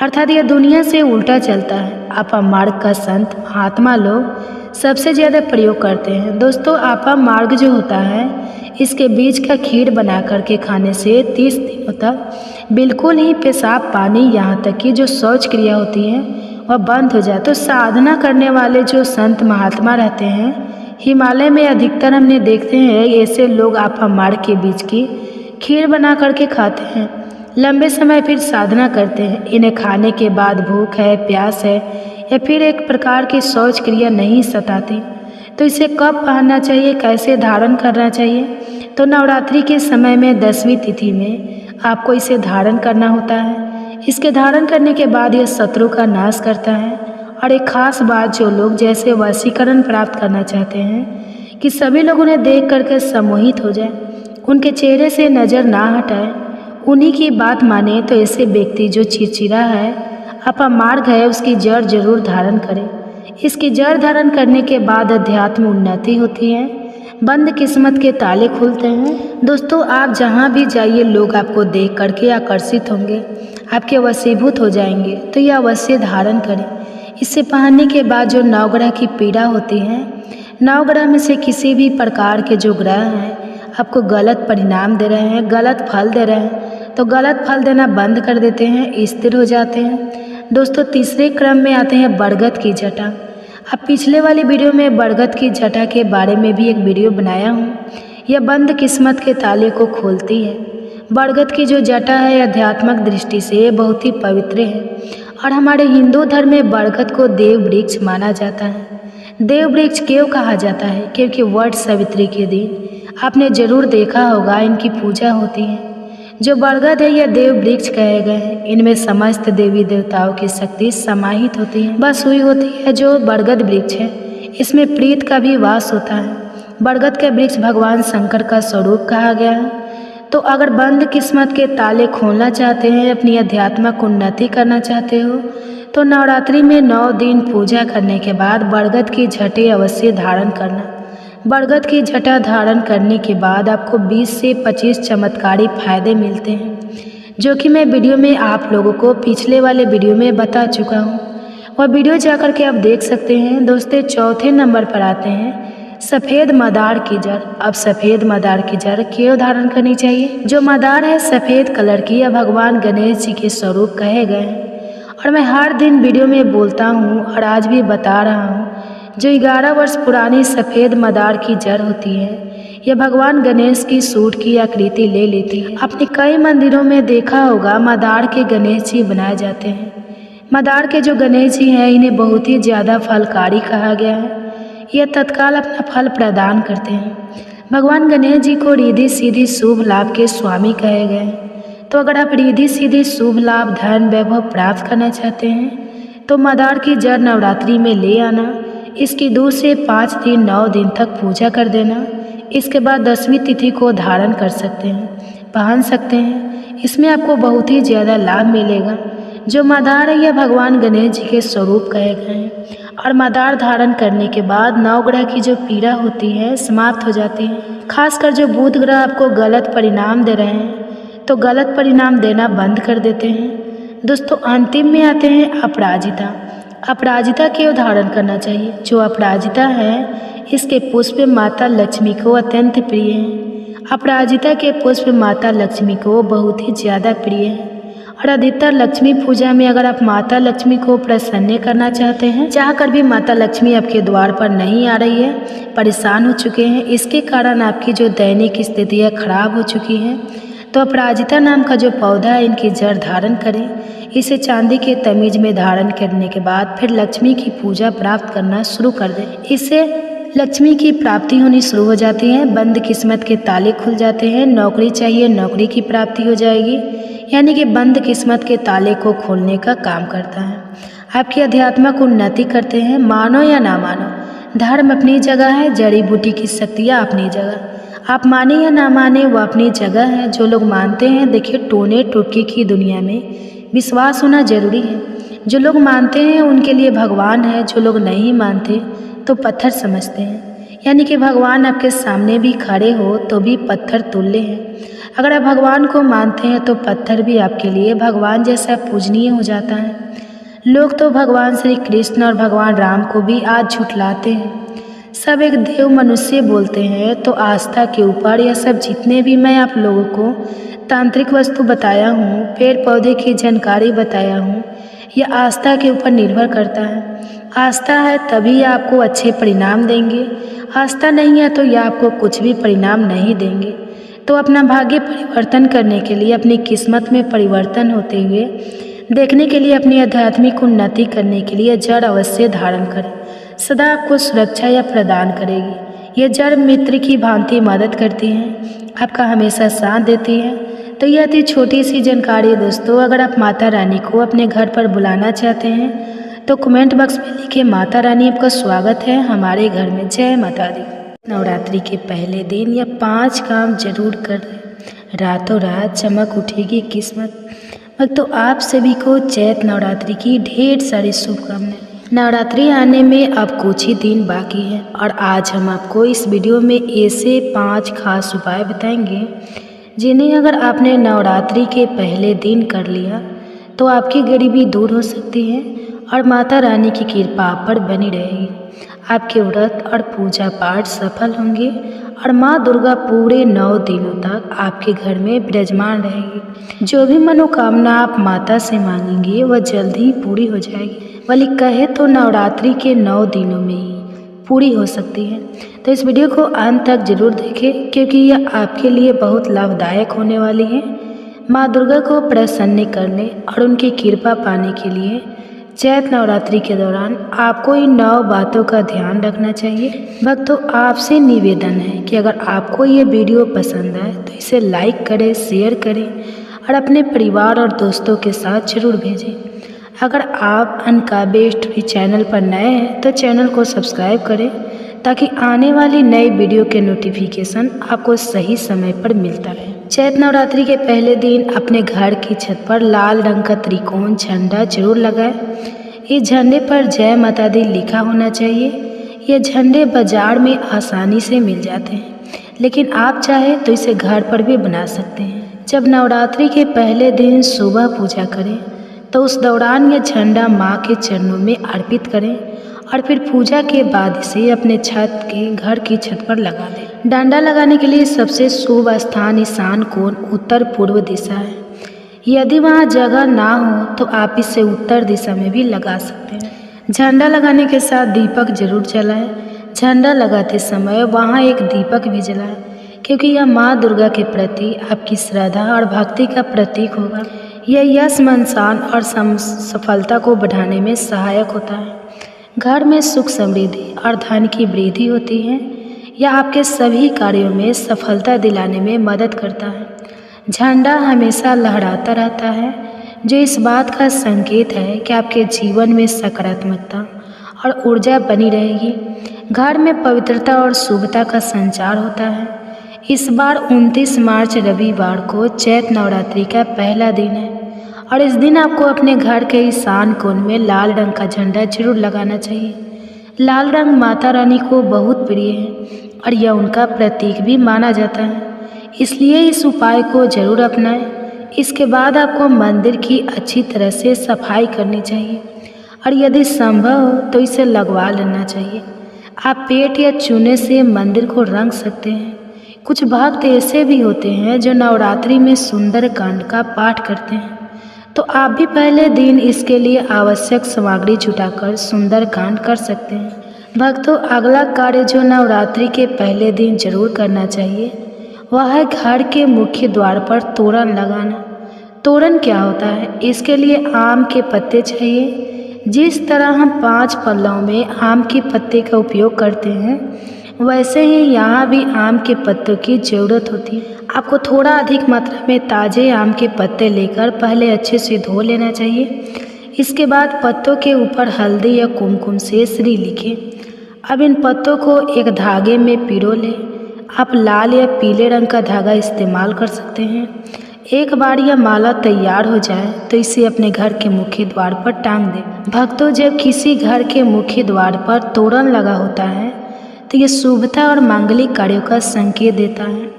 अर्थात यह दुनिया से उल्टा चलता है। आपा मार्ग का संत महात्मा लोग सबसे ज़्यादा प्रयोग करते हैं। दोस्तों, आपा मार्ग जो होता है इसके बीज का खीर बना करके खाने से 30 दिनों तक बिल्कुल ही पेशाब पानी यहाँ तक कि जो शौच क्रिया होती है वह बंद हो जाए। तो साधना करने वाले जो संत महात्मा रहते हैं हिमालय में अधिकतर हमने देखते हैं ऐसे लोग आपा मार्ग के बीज की खीर बना करके खाते हैं, लंबे समय फिर साधना करते हैं। इन्हें खाने के बाद भूख है, प्यास है या फिर एक प्रकार की शौच क्रिया नहीं सताती तो इसे कब पहनना चाहिए, कैसे धारण करना चाहिए? तो नवरात्रि के समय में 10वीं तिथि में आपको इसे धारण करना होता है। इसके धारण करने के बाद यह शत्रु का नाश करता है। और एक खास बात, जो लोग जैसे वशीकरण प्राप्त करना चाहते हैं कि सभी लोग उन्हें देख करके सम्मोहित हो जाए, उनके चेहरे से नज़र ना हटाए, उन्हीं की बात माने, तो ऐसे व्यक्ति जो चिड़चिड़ा है, अपमार्ग है, उसकी जड़ जरूर धारण करें। इसकी जड़ धारण करने के बाद अध्यात्म उन्नति होती है, बंद किस्मत के ताले खुलते हैं। दोस्तों, आप जहाँ भी जाइए लोग आपको देख करके आकर्षित होंगे, आपके वशीभूत हो जाएंगे, तो यह अवश्य धारण करें। इसे पहनने के बाद जो नवग्रह की पीड़ा होती है, नवग्रह में से किसी भी प्रकार के जो ग्रह हैं आपको गलत परिणाम दे रहे हैं, गलत फल दे रहे हैं, तो गलत फल देना बंद कर देते हैं, स्थिर हो जाते हैं। दोस्तों, तीसरे क्रम में आते हैं बरगद की जटा। अब पिछले वाली वीडियो में बरगद की जटा के बारे में भी एक वीडियो बनाया हूँ। यह बंद किस्मत के ताले को खोलती है। बरगद की जो जटा है आध्यात्मिक दृष्टि से बहुत ही पवित्र है और हमारे हिंदू धर्म में बरगद को देव वृक्ष माना जाता है। देव वृक्ष क्यों कहा जाता है? क्योंकि वट सावित्री के दिन आपने जरूर देखा होगा इनकी पूजा होती है। जो बरगद है यह देव वृक्ष कहे गए हैं। इनमें समस्त देवी देवताओं की शक्ति समाहित होती है, बस हुई होती है। जो बरगद वृक्ष है इसमें प्रीत का भी वास होता है। बरगद का वृक्ष भगवान शंकर का स्वरूप कहा गया है। तो अगर बंद किस्मत के ताले खोलना चाहते हैं, अपनी आध्यात्मिक उन्नति करना चाहते हो, तो नवरात्रि में 9 दिन पूजा करने के बाद बरगद की जटे अवश्य धारण करना। बरगद की जटा धारण करने के बाद आपको 20 से 25 चमत्कारी फायदे मिलते हैं, जो कि मैं वीडियो में आप लोगों को पिछले वाले वीडियो में बता चुका हूँ। वह वीडियो जाकर के आप देख सकते हैं। दोस्तों, चौथे नंबर पर आते हैं सफ़ेद मदार की जड़। अब सफ़ेद मदार की जड़ क्यों धारण करनी चाहिए? जो मदार है सफ़ेद कलर की, यह भगवान गणेश जी के स्वरूप कहे गए हैं और मैं हर दिन वीडियो में बोलता हूँ और आज भी बता रहा हूँ। जो 11 वर्ष पुरानी सफ़ेद मदार की जड़ होती है, यह भगवान गणेश की सूंड की आकृति ले लेती है। आपने कई मंदिरों में देखा होगा मदार के गणेश जी बनाए जाते हैं। मदार के जो गणेश जी हैं इन्हें बहुत ही ज़्यादा फलकारी कहा गया है। यह तत्काल अपना फल प्रदान करते हैं। भगवान गणेश जी को रिद्धि सीधी शुभ लाभ के स्वामी कहे गए हैं। तो अगर आप रिद्धि सीधी शुभ लाभ, धन, वैभव प्राप्त करना चाहते हैं तो मदार की जड़ नवरात्रि में ले आना। इसकी 2 से 5 दिन 9 दिन तक पूजा कर देना। इसके बाद 10वीं तिथि को धारण कर सकते हैं, पहन सकते हैं। इसमें आपको बहुत ही ज़्यादा लाभ मिलेगा। जो मदार है यह भगवान गणेश जी के स्वरूप कहे गए हैं और मदार धारण करने के बाद नवग्रह की जो पीड़ा होती है समाप्त हो जाती है। खासकर जो बुध ग्रह आपको गलत परिणाम दे रहे हैं तो गलत परिणाम देना बंद कर देते हैं। दोस्तों, अंतिम में आते हैं अपराजिता। अपराजिता क्यों धारण करना चाहिए? जो अपराजिता है इसके पुष्प माता लक्ष्मी को अत्यंत प्रिय हैं। अपराजिता के पुष्प माता लक्ष्मी को बहुत ही ज़्यादा प्रिय है और अधिकतर लक्ष्मी पूजा में अगर आप माता लक्ष्मी को प्रसन्न करना चाहते हैं, चाहकर भी माता लक्ष्मी आपके द्वार पर नहीं आ रही है, परेशान हो चुके हैं, इसके कारण आपकी जो दैनिक स्थिति है खराब हो चुकी है, तो अपराजिता नाम का जो पौधा है इनकी जड़ धारण करें। इसे चांदी के तमीज में धारण करने के बाद फिर लक्ष्मी की पूजा प्राप्त करना शुरू कर दें। इससे लक्ष्मी की प्राप्ति होनी शुरू हो जाती है, बंद किस्मत के ताले खुल जाते हैं। नौकरी चाहिए, नौकरी की प्राप्ति हो जाएगी, यानी कि बंद किस्मत के ताले को खोलने का काम करता है। आपकी आध्यात्मिक उन्नति करते हैं। मानो या ना मानो, धर्म अपनी जगह है, जड़ी बूटी की शक्तियाँ अपनी जगह। आप माने या ना माने वो अपनी जगह है। जो लोग मानते हैं, देखिए टोने टोटके की दुनिया में विश्वास होना जरूरी है। जो लोग मानते हैं उनके लिए भगवान है, जो लोग नहीं मानते तो पत्थर समझते हैं। यानी कि भगवान आपके सामने भी खड़े हो तो भी पत्थर तुल्य हैं। अगर आप भगवान को मानते हैं तो पत्थर भी आपके लिए भगवान जैसा पूजनीय हो जाता है। लोग तो भगवान श्री कृष्ण और भगवान राम को भी आज झुठलाते हैं। सब एक देव मनुष्य बोलते हैं। तो आस्था के ऊपर यह सब जितने भी मैं आप लोगों को तांत्रिक वस्तु बताया हूँ, पेड़ पौधे की जानकारी बताया हूँ, यह आस्था के ऊपर निर्भर करता है। आस्था है तभी आपको अच्छे परिणाम देंगे, आस्था नहीं है तो यह आपको कुछ भी परिणाम नहीं देंगे। तो अपना भाग्य परिवर्तन करने के लिए, अपनी किस्मत में परिवर्तन होते हुए देखने के लिए अपनी आध्यात्मिक उन्नति करने के लिए जड़ अवश्य धारण करें। सदा आपको सुरक्षा या प्रदान करेगी। यह जड़ मित्र की भांति मदद करती है, आपका हमेशा साथ देती है। तो यह थी छोटी सी जानकारी दोस्तों। अगर आप माता रानी को अपने घर पर बुलाना चाहते हैं तो कमेंट बॉक्स में लिखिए माता रानी आपका स्वागत है हमारे घर में। जय माता दी। नवरात्रि के पहले दिन यह 5 काम जरूर कर रातों रात चमक उठेगी किस्मत। तो आप सभी को चैत्र नवरात्रि की ढेर सारी शुभकामनाएं। नवरात्रि आने में अब कुछ ही दिन बाकी है और आज हम आपको इस वीडियो में ऐसे 5 खास उपाय बताएंगे जिन्हें अगर आपने नवरात्रि के पहले दिन कर लिया तो आपकी गरीबी दूर हो सकती है और माता रानी की कृपा आप पर बनी रहेगी। आपके व्रत और पूजा पाठ सफल होंगे और माँ दुर्गा पूरे 9 दिनों तक आपके घर में विराजमान रहेगी। जो भी मनोकामना आप माता से मांगेंगे वह जल्द ही पूरी हो जाएगी, बल्कि कहे तो नवरात्रि के 9 दिनों में ही पूरी हो सकती है। तो इस वीडियो को अंत तक जरूर देखें क्योंकि यह आपके लिए बहुत लाभदायक होने वाली है। माँ दुर्गा को प्रसन्न करने और उनकी कृपा पाने के लिए चैत्र नवरात्रि के दौरान आपको इन 9 बातों का ध्यान रखना चाहिए। भक्तों, आपसे निवेदन है कि अगर आपको ये वीडियो पसंद आए तो इसे लाइक करें, शेयर करें और अपने परिवार और दोस्तों के साथ जरूर भेजें। अगर आप अनकाव्य हिस्ट्री चैनल पर नए हैं तो चैनल को सब्सक्राइब करें ताकि आने वाली नई वीडियो के नोटिफिकेशन आपको सही समय पर मिलता रहे। चैत्र नवरात्रि के पहले दिन अपने घर की छत पर लाल रंग का त्रिकोण झंडा जरूर लगाएं। इस झंडे पर जय माता दी लिखा होना चाहिए। ये झंडे बाजार में आसानी से मिल जाते हैं, लेकिन आप चाहें तो इसे घर पर भी बना सकते हैं। जब नवरात्रि के पहले दिन सुबह पूजा करें तो उस दौरान यह झंडा माँ के चरणों में अर्पित करें और फिर पूजा के बाद इसे अपने घर की छत पर लगा दें। डंडा लगाने के लिए सबसे शुभ स्थान ईशान कोण उत्तर पूर्व दिशा है। यदि वहाँ जगह ना हो तो आप इसे उत्तर दिशा में भी लगा सकते हैं। झंडा लगाने के साथ दीपक जरूर जलाएं। झंडा लगाते समय वहाँ एक दीपक भी जलाएं क्योंकि यह माँ दुर्गा के प्रति आपकी श्रद्धा और भक्ति का प्रतीक होगा। यह यश, मनसान और सफलता को बढ़ाने में सहायक होता है। घर में सुख, समृद्धि और धन की वृद्धि होती है। यह आपके सभी कार्यों में सफलता दिलाने में मदद करता है। झंडा हमेशा लहराता रहता है जो इस बात का संकेत है कि आपके जीवन में सकारात्मकता और ऊर्जा बनी रहेगी। घर में पवित्रता और शुभता का संचार होता है। इस बार 29 मार्च रविवार को चैत्र नवरात्रि का पहला दिन है और इस दिन आपको अपने घर के ईशान कोण में लाल रंग का झंडा जरूर लगाना चाहिए। लाल रंग माता रानी को बहुत प्रिय है और यह उनका प्रतीक भी माना जाता है, इसलिए इस उपाय को जरूर अपनाएं। इसके बाद आपको मंदिर की अच्छी तरह से सफाई करनी चाहिए और यदि संभव हो तो इसे लगवा लेना चाहिए। आप पेंट या चूने से मंदिर को रंग सकते हैं। कुछ भक्त ऐसे भी होते हैं जो नवरात्रि में सुंदर कांड का पाठ करते हैं, तो आप भी पहले दिन इसके लिए आवश्यक सामग्री जुटाकर सुंदर कांड कर सकते हैं। भक्तों, अगला कार्य जो नवरात्रि के पहले दिन जरूर करना चाहिए वह है घर के मुख्य द्वार पर तोरण लगाना। तोरण क्या होता है? इसके लिए आम के पत्ते चाहिए। जिस तरह हम 5 पल्लवों में आम के पत्ते का उपयोग करते हैं वैसे ही यहाँ भी आम के पत्तों की ज़रूरत होती है। आपको थोड़ा अधिक मात्रा में ताज़े आम के पत्ते लेकर पहले अच्छे से धो लेना चाहिए। इसके बाद पत्तों के ऊपर हल्दी या कुमकुम से श्री लिखें। अब इन पत्तों को एक धागे में पिरो लें। आप लाल या पीले रंग का धागा इस्तेमाल कर सकते हैं। एक बार यह माला तैयार हो जाए तो इसे अपने घर के मुख्य द्वार पर टांग दें। भक्तों, जब किसी घर के मुख्य द्वार पर तोरण लगा होता है तो यह शुभता और मांगलिक कार्यों का संकेत देता है।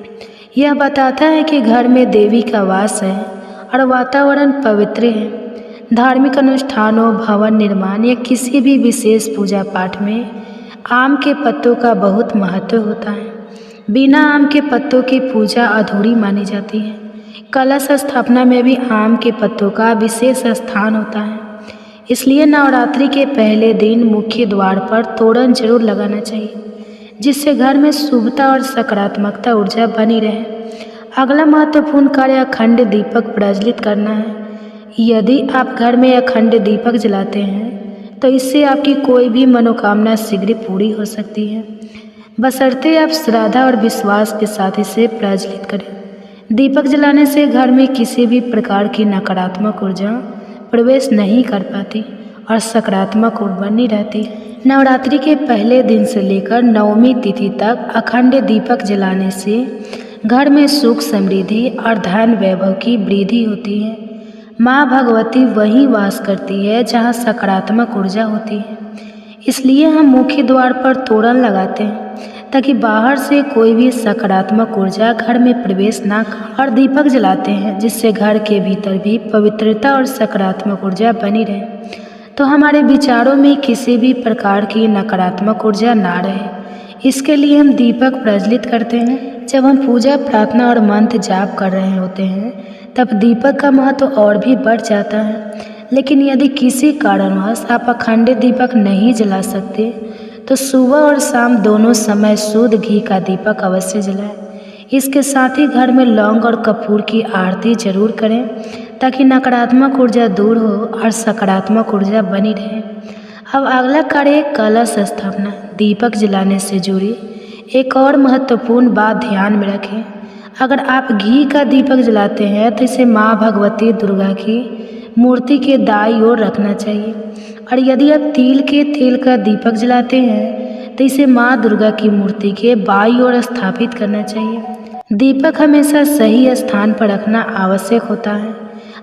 यह बताता है कि घर में देवी का वास है और वातावरण पवित्र है। धार्मिक अनुष्ठानों, भवन निर्माण या किसी भी विशेष पूजा पाठ में आम के पत्तों का बहुत महत्व होता है। बिना आम के पत्तों की पूजा अधूरी मानी जाती है। कलश स्थापना में भी आम के पत्तों का विशेष स्थान होता है। इसलिए नवरात्रि के पहले दिन मुख्य द्वार पर तोरण जरूर लगाना चाहिए, जिससे घर में शुभता और सकारात्मकता ऊर्जा बनी रहे। अगला महत्वपूर्ण कार्य अखंड दीपक प्रज्वलित करना है। यदि आप घर में अखंड दीपक जलाते हैं तो इससे आपकी कोई भी मनोकामना शीघ्र पूरी हो सकती है, बशर्ते आप श्रद्धा और विश्वास के साथ इसे प्रज्वलित करें। दीपक जलाने से घर में किसी भी प्रकार की नकारात्मक ऊर्जा प्रवेश नहीं कर पाती और सकारात्मक ऊर्जा बनी रहती है। नवरात्रि के पहले दिन से लेकर नवमी तिथि तक अखंड दीपक जलाने से घर में सुख समृद्धि और धन वैभव की वृद्धि होती है। माँ भगवती वहीं वास करती है जहाँ सकारात्मक ऊर्जा होती है, इसलिए हम मुख्य द्वार पर तोरण लगाते हैं ताकि बाहर से कोई भी सकारात्मक ऊर्जा घर में प्रवेश ना करे, और दीपक जलाते हैं जिससे घर के भीतर भी पवित्रता और सकारात्मक ऊर्जा बनी रहे, तो हमारे विचारों में किसी भी प्रकार की नकारात्मक ऊर्जा ना रहे। इसके लिए हम दीपक प्रज्वलित करते हैं। जब हम पूजा प्रार्थना और मंत्र जाप कर रहे होते हैं तब दीपक का महत्व और भी बढ़ जाता है। लेकिन यदि किसी कारणवश आप अखंड दीपक नहीं जला सकते तो सुबह और शाम दोनों समय शुद्ध घी का दीपक अवश्य जलाएं। इसके साथ ही घर में लौंग और कपूर की आरती जरूर करें ताकि नकारात्मक ऊर्जा दूर हो और सकारात्मक ऊर्जा बनी रहे। अब अगला कार्य कलश स्थापना। दीपक जलाने से जुड़ी एक और महत्वपूर्ण बात ध्यान में रखें। अगर आप घी का दीपक जलाते हैं तो इसे माँ भगवती दुर्गा की मूर्ति के दाईं ओर रखना चाहिए, और यदि आप तिल के तेल का दीपक जलाते हैं तो इसे माँ दुर्गा की मूर्ति के बाईं ओर स्थापित करना चाहिए। दीपक हमेशा सही स्थान पर रखना आवश्यक होता है।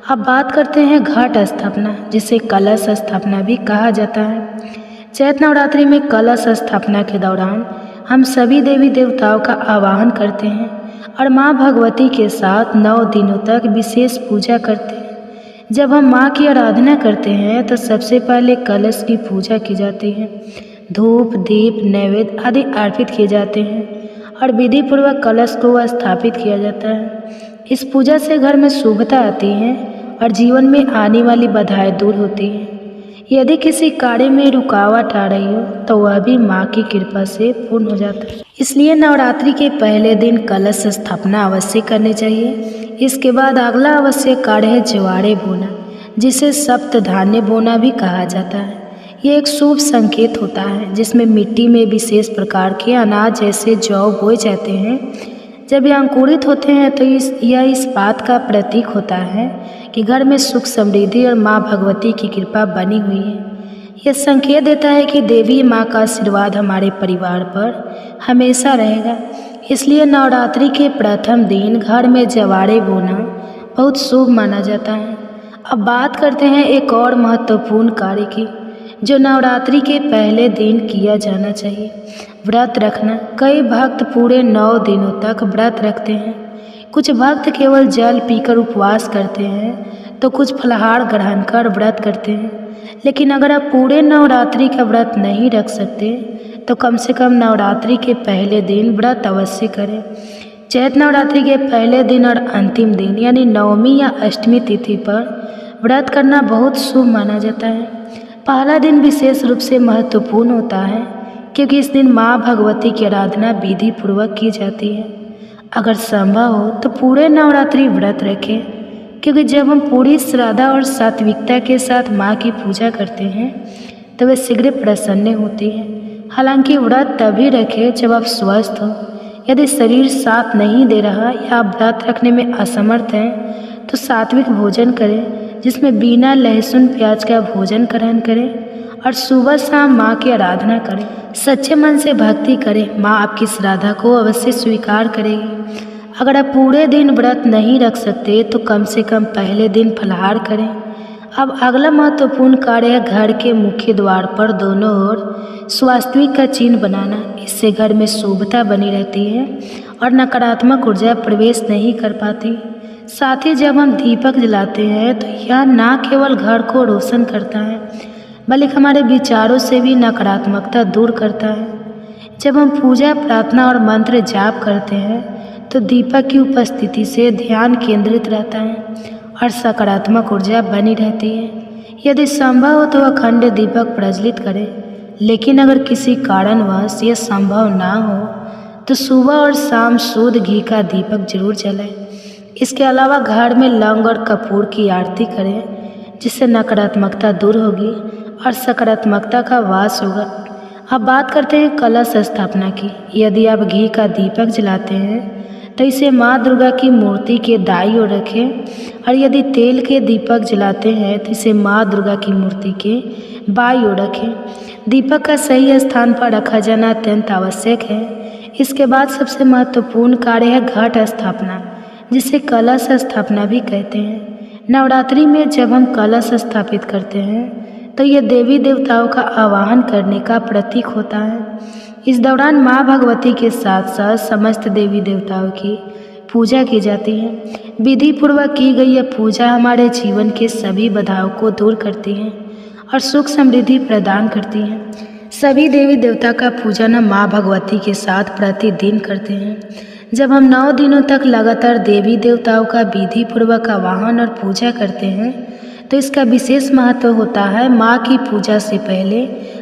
अब बात करते हैं घट स्थापना, जिसे कलश स्थापना भी कहा जाता है। चैत्र नवरात्रि में कलश स्थापना के दौरान हम सभी देवी देवताओं का आवाहन करते हैं और माँ भगवती के साथ 9 दिनों तक विशेष पूजा करते हैं। जब हम माँ की आराधना करते हैं तो सबसे पहले कलश की पूजा की जाती है। धूप दीप नैवेद्य आदि अर्पित किए जाते हैं और विधि पूर्वक कलश को स्थापित किया जाता है। इस पूजा से घर में शुभता आती है और जीवन में आने वाली बाधाएं दूर होती हैं। यदि किसी कार्य में रुकावट आ रही हो तो वह भी माँ की कृपा से पूर्ण हो जाता है। इसलिए नवरात्रि के पहले दिन कलश स्थापना अवश्य करनी चाहिए। इसके बाद अगला आवश्यक कार्य है ज्वारे बोना, जिसे सप्त धान्य बोना भी कहा जाता है। ये एक शुभ संकेत होता है जिसमें मिट्टी में विशेष प्रकार के अनाज जैसे जौ बोए जाते हैं। जब ये अंकुरित होते हैं तो यह इस बात का प्रतीक होता है कि घर में सुख समृद्धि और माँ भगवती की कृपा बनी हुई है। यह संकेत देता है कि देवी माँ का आशीर्वाद हमारे परिवार पर हमेशा रहेगा। इसलिए नवरात्रि के प्रथम दिन घर में जवारे बोना बहुत शुभ माना जाता है। अब बात करते हैं एक और महत्वपूर्ण कार्य की, जो नवरात्रि के पहले दिन किया जाना चाहिए, व्रत रखना। कई भक्त पूरे 9 दिनों तक व्रत रखते हैं। कुछ भक्त केवल जल पीकर उपवास करते हैं तो कुछ फलाहार ग्रहण कर व्रत करते हैं। लेकिन अगर आप पूरे नवरात्रि का व्रत नहीं रख सकते तो कम से कम नवरात्रि के पहले दिन व्रत अवश्य करें। चैत्र नवरात्रि के पहले दिन और अंतिम दिन यानी नवमी या अष्टमी तिथि पर व्रत करना बहुत शुभ माना जाता है। पहला दिन विशेष रूप से महत्वपूर्ण होता है क्योंकि इस दिन माँ भगवती की आराधना विधि पूर्वक की जाती है। अगर संभव हो तो पूरे नवरात्रि व्रत रखें, क्योंकि जब हम पूरी श्रद्धा और सात्विकता के साथ माँ की पूजा करते हैं तो वे शीघ्र प्रसन्न होती है। हालांकि व्रत तभी रखें जब आप स्वस्थ हो। यदि शरीर साथ नहीं दे रहा या आप व्रत रखने में असमर्थ हैं तो सात्विक भोजन करें, जिसमें बिना लहसुन प्याज का भोजन ग्रहण करें और सुबह शाम माँ की आराधना करें। सच्चे मन से भक्ति करें, माँ आपकी श्रद्धा को अवश्य स्वीकार करेगी। अगर आप पूरे दिन व्रत नहीं रख सकते तो कम से कम पहले दिन फलाहार करें। अब अगला महत्वपूर्ण कार्य है घर के मुख्य द्वार पर दोनों ओर स्वास्तिक का चिन्ह बनाना। इससे घर में शुभता बनी रहती है और नकारात्मक ऊर्जा प्रवेश नहीं कर पाती। साथ ही जब हम दीपक जलाते हैं तो यह न केवल घर को रोशन करता है बल्कि हमारे विचारों से भी नकारात्मकता दूर करता है। जब हम पूजा प्रार्थना और मंत्र जाप करते हैं तो दीपक की उपस्थिति से ध्यान केंद्रित रहता है और सकारात्मक ऊर्जा बनी रहती है। यदि संभव हो तो अखंड दीपक प्रज्वलित करें, लेकिन अगर किसी कारणवश यह संभव ना हो तो सुबह और शाम शुद्ध घी का दीपक जरूर जलाएं। इसके अलावा घर में लौंग और कपूर की आरती करें जिससे नकारात्मकता दूर होगी और सकारात्मकता का वास होगा। अब बात करते हैं कलश स्थापना की। यदि आप घी का दीपक जलाते हैं तो इसे माँ दुर्गा की मूर्ति के दाईं ओर रखें, और यदि तेल के दीपक जलाते हैं तो इसे माँ दुर्गा की मूर्ति के बाईं ओर रखें। दीपक का सही स्थान पर रखा जाना अत्यंत आवश्यक है। इसके बाद सबसे महत्वपूर्ण कार्य है घट स्थापना, जिसे कलश स्थापना भी कहते हैं। नवरात्रि में जब हम कलश स्थापित करते हैं तो यह देवी देवताओं का आवाहन करने का प्रतीक होता है। इस दौरान माँ भगवती के साथ साथ समस्त देवी देवताओं की पूजा की जाती है। विधि पूर्वक की गई यह पूजा हमारे जीवन के सभी बाधाओं को दूर करती है और सुख समृद्धि प्रदान करती है। सभी देवी देवता का पूजन हम माँ भगवती के साथ प्रतिदिन करते हैं। जब हम 9 दिनों तक लगातार देवी देवताओं का विधि पूर्वक आवाहन और पूजा करते हैं तो इसका विशेष महत्व होता है। माँ की पूजा से पहले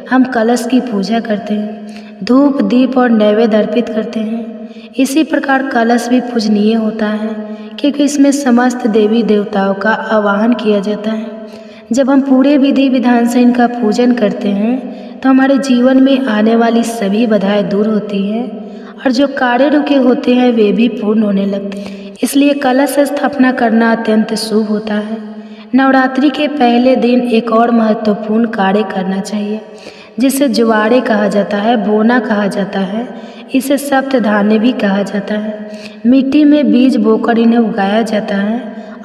हम कलश की पूजा करते हैं, धूप दीप और नैवेद्य अर्पित करते हैं। इसी प्रकार कलश भी पूजनीय होता है क्योंकि इसमें समस्त देवी देवताओं का आवाहन किया जाता है। जब हम पूरे विधि विधान से इनका पूजन करते हैं तो हमारे जीवन में आने वाली सभी बाधाएं दूर होती हैं और जो कार्य रुके होते हैं वे भी पूर्ण होने लगते हैं। इसलिए कलश स्थापना करना अत्यंत शुभ होता है। नवरात्रि के पहले दिन एक और महत्वपूर्ण कार्य करना चाहिए, जिसे जुआड़े कहा जाता है, बोना कहा जाता है, इसे सप्तधान्य भी कहा जाता है। मिट्टी में बीज बोकर इन्हें उगाया जाता है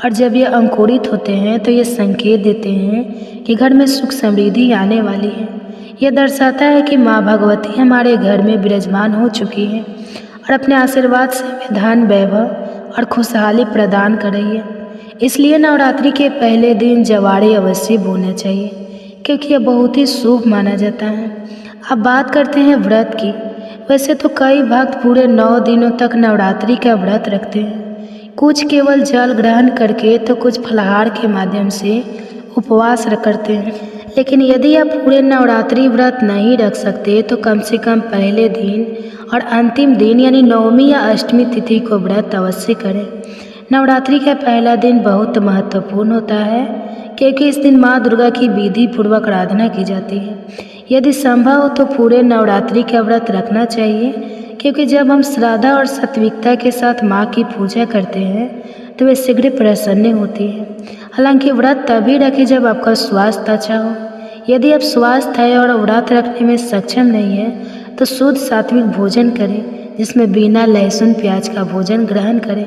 और जब ये अंकुरित होते हैं तो ये संकेत देते हैं कि घर में सुख समृद्धि आने वाली है। यह दर्शाता है कि माँ भगवती हमारे घर में विराजमान हो चुकी है और अपने आशीर्वाद से हमें धन वैभव और खुशहाली प्रदान कर रही है। इसलिए नवरात्रि के पहले दिन जवाड़े अवश्य बोना चाहिए क्योंकि यह बहुत ही शुभ माना जाता है। अब बात करते हैं व्रत की। वैसे तो कई भक्त पूरे 9 दिनों तक नवरात्रि का व्रत रखते हैं। कुछ केवल जल ग्रहण करके तो कुछ फलाहार के माध्यम से उपवास करते हैं। लेकिन यदि आप पूरे नवरात्रि व्रत नहीं रख सकते तो कम से कम पहले दिन और अंतिम दिन यानी 9वीं या 8वीं तिथि को व्रत अवश्य करें। नवरात्रि का पहला दिन बहुत महत्वपूर्ण होता है क्योंकि इस दिन माँ दुर्गा की विधि पूर्वक आराधना की जाती है। यदि संभव हो तो पूरे नवरात्रि का व्रत रखना चाहिए क्योंकि जब हम श्रद्धा और सात्विकता के साथ माँ की पूजा करते हैं तो वे शीघ्र प्रसन्न होती है। हालांकि व्रत तभी रखें जब आपका स्वास्थ्य अच्छा हो। यदि आप स्वस्थ है और व्रत रखने में सक्षम नहीं है तो शुद्ध सात्विक भोजन करें, जिसमें बिना लहसुन प्याज का भोजन ग्रहण करें।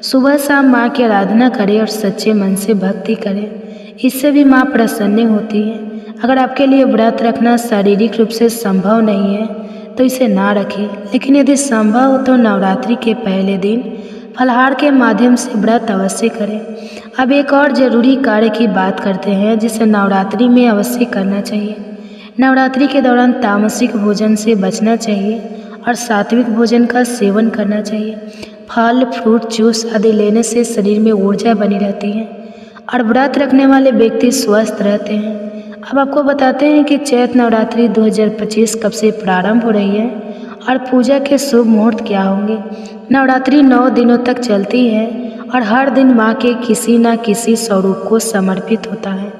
सुबह शाम माँ की आराधना करें और सच्चे मन से भक्ति करें, इससे भी माँ प्रसन्न होती है। अगर आपके लिए व्रत रखना शारीरिक रूप से संभव नहीं है तो इसे ना रखें, लेकिन यदि संभव हो तो नवरात्रि के पहले दिन फलाहार के माध्यम से व्रत अवश्य करें। अब एक और ज़रूरी कार्य की बात करते हैं जिसे नवरात्रि में अवश्य करना चाहिए। नवरात्रि के दौरान तामसिक भोजन से बचना चाहिए और सात्विक भोजन का सेवन करना चाहिए। फल फ्रूट जूस आदि लेने से शरीर में ऊर्जा बनी रहती है और व्रत रखने वाले व्यक्ति स्वस्थ रहते हैं। अब आपको बताते हैं कि चैत्र नवरात्रि 2025 कब से प्रारंभ हो रही है और पूजा के शुभ मुहूर्त क्या होंगे। नवरात्रि 9 दिनों तक चलती है और हर दिन माँ के किसी न किसी स्वरूप को समर्पित होता है।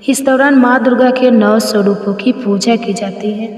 इस दौरान माँ दुर्गा के 9 स्वरूपों की पूजा की जाती है।